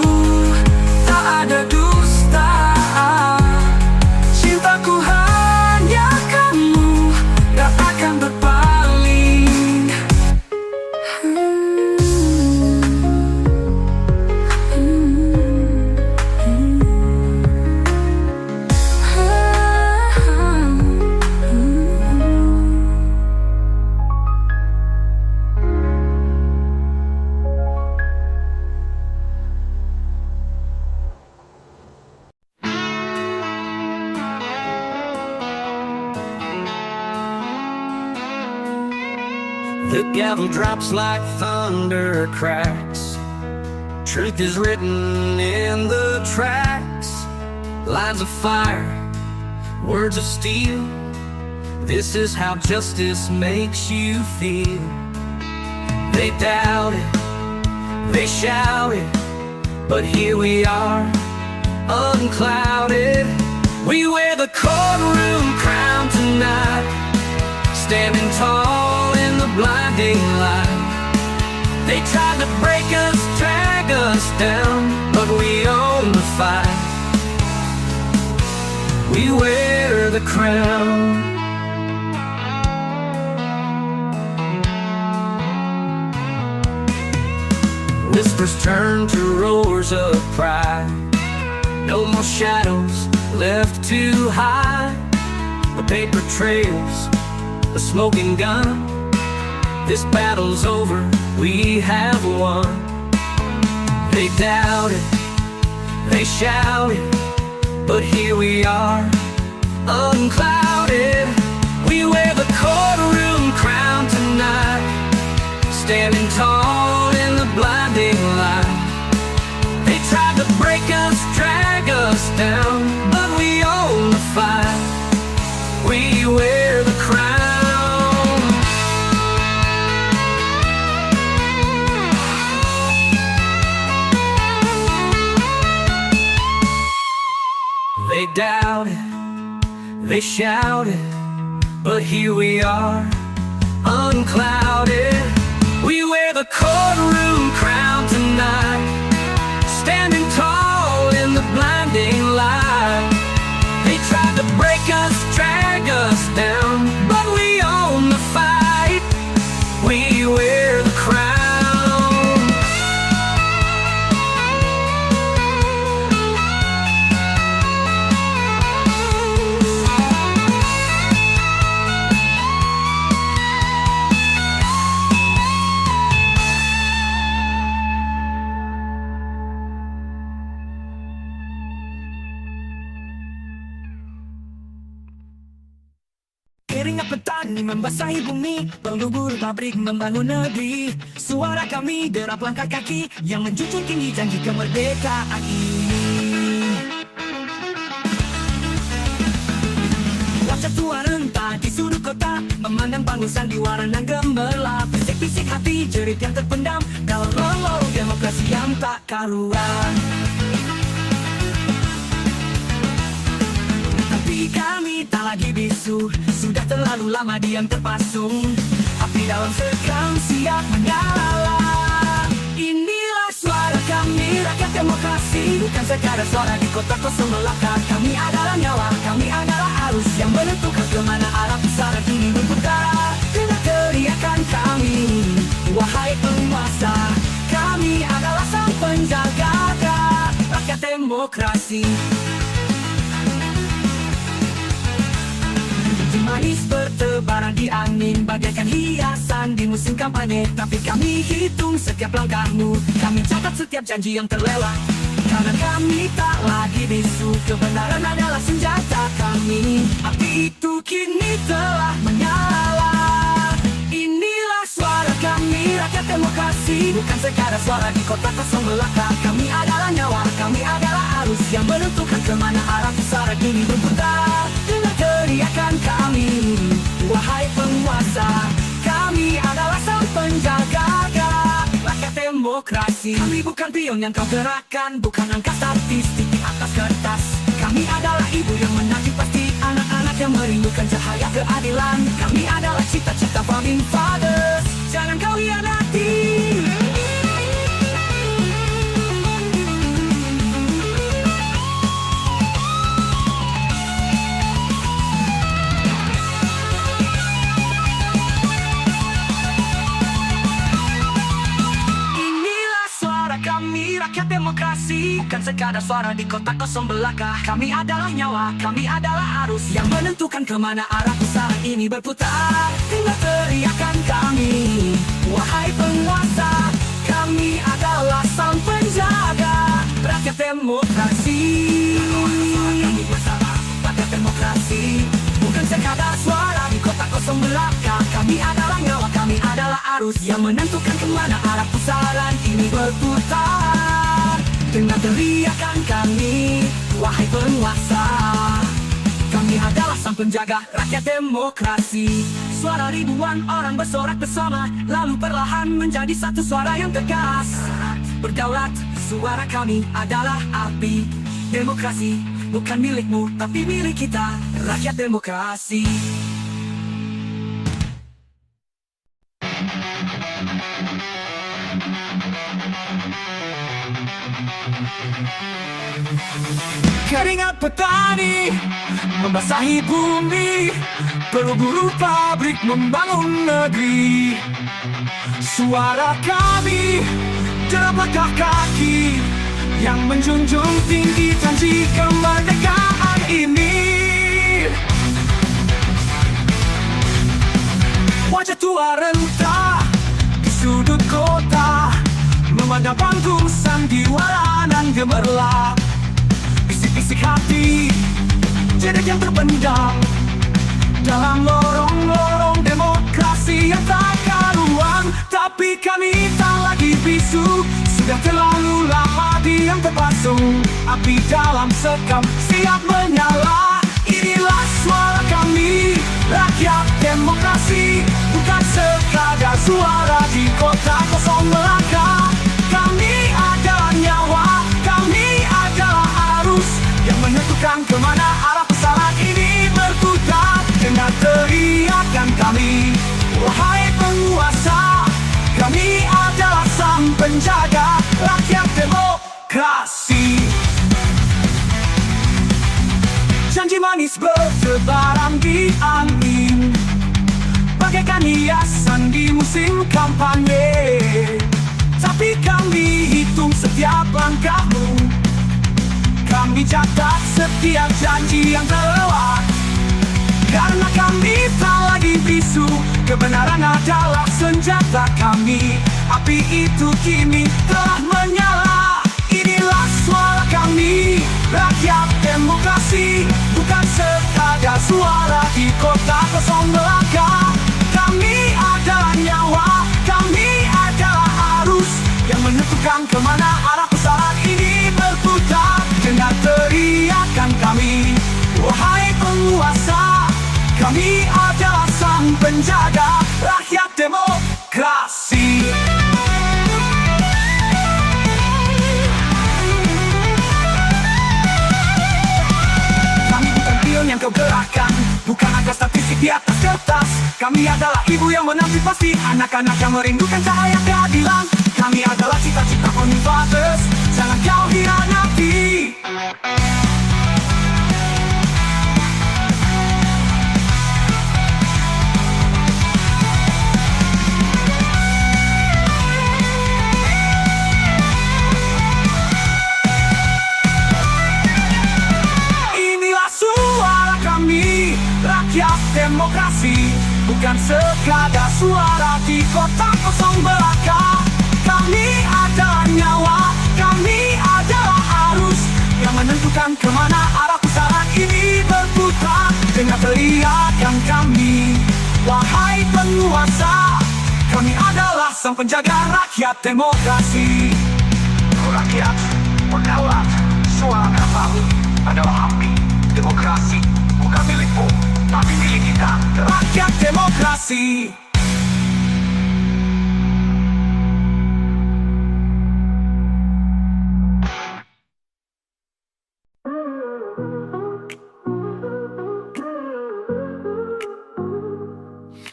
tak ada dusta. Cintaku hanya kamu, tak akan berpaling. The gavel drops like thunder cracks. Truth is written in the tracks. Lines of fire, words of steel. This is how justice makes you feel. They doubt it, they shout it, but here we are, unclouded. We wear the courtroom crown tonight, standing tall in the blinding light. They tried to break us, drag us down, but we own the fight. We wear the crown. Whispers turn to roars of pride. No more shadows left to hide. The paper trails, the smoking gun. This battle's over, we have won. They doubt it, they shout it, but here we are, unclouded. We wear the courtroom crown tonight, standing tall in the blinding light. They tried to break us, drag us down, but we own the fight. We wear the crown. They doubt it, they shout it, but here we are, unclouded. We wear the courtroom crown tonight, standing tall in the blinding light. They tried to break us, drag us down, but we own the fight. We wear the crown. Keringat petani membasahi bumi, pelubur pabrik membangun negeri. Suara kami derap langkah kaki yang menjunjung tinggi janji kemerdekaan ini. Wajah tua renta di sudut kota, memandang panggung sandiwara dan gemerlap. Bisik-bisik hati jerit yang terpendam, kalau demokrasi yang tak karuan. Tapi kami tak lagi bisu, sudah terlalu lama diam terpasung. Api dalam sekam siap menyala. Inilah suara kami, rakyat demokrasi. Bukan sekadar suara di kota kosong belaka. Kami adalah nyawa, kami adalah arus yang menentukan kemana arah pusara ini berputar. Dengar teriakan kami, wahai penguasa. Kami adalah sang penjaga rakyat demokrasi. Manis bertebaran di angin, bagaikan hiasan di musim kampanye. Tapi kami hitung setiap langkahmu, kami catat setiap janji yang terlewat. Karena kami tak lagi bisu, kebenaran adalah senjata kami. Api itu kini telah menyala. Inilah suara kami, rakyat demokrasi. Bukan sekadar suara di kota kosong belaka. Kami adalah nyawa, kami adalah arus yang menentukan kemana arah pusara ini berputar. Dengar teriakan kami, wahai penguasa. Kami adalah sang penjaga rakyat demokrasi. Kami bukan pion yang kau gerakkan, bukan angka statistik di atas kertas. Kami adalah ibu yang menanti pasti anak-anak yang merindukan cahaya keadilan. Kami adalah cita-cita founding fathers, jangan kau hianati. Rakyat demokrasi, bukan sekadar suara di kota kosong belaka. Kami adalah nyawa, kami adalah arus yang menentukan kemana arah pusara ini berputar. Dengar teriakan kami, wahai penguasa. Kami adalah sang penjaga rakyat demokrasi. Kami bersama rakyat demokrasi, bukan sekadar suara di kota kosong belaka. Kami adalah nyawa, kami adalah arus yang menentukan kemana arah pusaran ini berputar. Dengan teriakan kami, wahai penguasa, kami adalah sang penjaga rakyat demokrasi. Suara ribuan orang bersorak bersama, lalu perlahan menjadi satu suara yang tegas. Berdaulat, suara kami adalah api. Demokrasi bukan milikmu, tapi milik kita, rakyat demokrasi. Keringat petani membasahi bumi, berburu pabrik membangun negeri. Suara kami dalam langkah kaki yang menjunjung tinggi janji kemerdekaan ini. Wajah tua renta di sudut kota memandang panggung sandiwara nan gemerlap. Bisik-bisik hati jedek yang terpendam dalam lorong-lorong demokrasi yang tak karuan. Tapi kami tak lagi bisu, sudah terlalu lama diam terpasung. Api dalam sekam siap menyala. Inilah suara kami, rakyat demokrasi, bukan sekadar suara di kota kosong belaka. Kami adalah nyawa, kami adalah arus yang menentukan kemana arah pusaran ini berputar. Dengar teriakan kami, wahai penguasa, kami adalah sang penjaga rakyat demokrasi. Janji manis bertebaran di angin, bagaikan hiasan di musim kampanye. Tapi kami hitung setiap langkahmu, kami catat setiap janji yang terlewat. Karena kami tak lagi bisu, kebenaran adalah senjata kami. Api itu kini telah menyala. Inilah suara kami, rakyat demokrasi, bukan sekadar suara di kota kosong belaka. Kami adalah nyawa, kami adalah arus yang menentukan kemana arah pusaran ini berputar. Dengar teriakan kami, wahai penguasa, kami adalah sang penjaga rakyat demokrasi. Kami bukan pion yang kau gerakkan, bukan angka statistik di atas kertas. Kami adalah ibu yang menanti pasti anak-anak yang merindukan cahaya keadilan. Kami adalah cita-cita founding fathers, jangan kau hianati. Rakyat demokrasi, bukan sekadar suara di kota kosong belaka. Kami adalah nyawa, kami adalah arus yang menentukan kemana arah pusaran ini berputar. Dengar teriakan kami, wahai penguasa, kami adalah sang penjaga rakyat demokrasi. Rakyat berdaulat, suara kami adalah api demokrasi, bukan milikmu, tapi milik kita, rakyat demokrasi.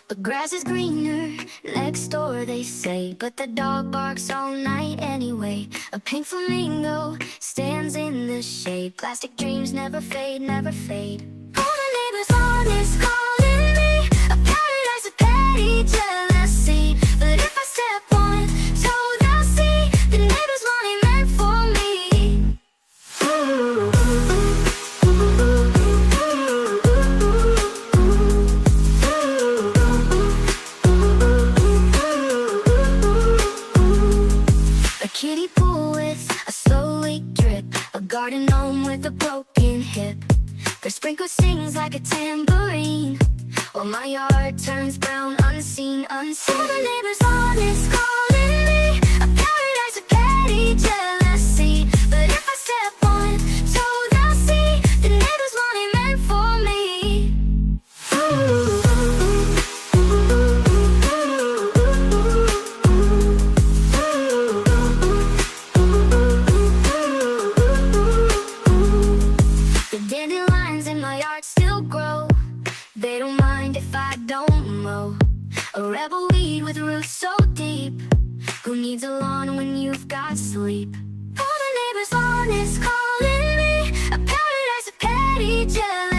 The grass is greener next door, they say, but the dog barks all night anyway. A pink flamingo stands in the shade. Plastic dreams never fade, never fade. All the neighbors on is calling me a paradise of petty jealousy. But if I step on toe, they'll see the neighbors only meant for me. A kiddie pool with a slow leak drip, a garden gnome with a broken hip. Their sprinkler sings like a tambourine, while my yard turns brown under unseen, unseen. All the neighbors on is calling me a paradise of petty jealousy. But if I step on toe, they'll see the neighbors want it meant for me. The dandelions in my yard still grow. They don't mind if I don't mow. A rebel weed with roots so deep. Who needs a lawn when you've got sleep? All the neighbors' lawn is calling me a paradise of petty jealousy.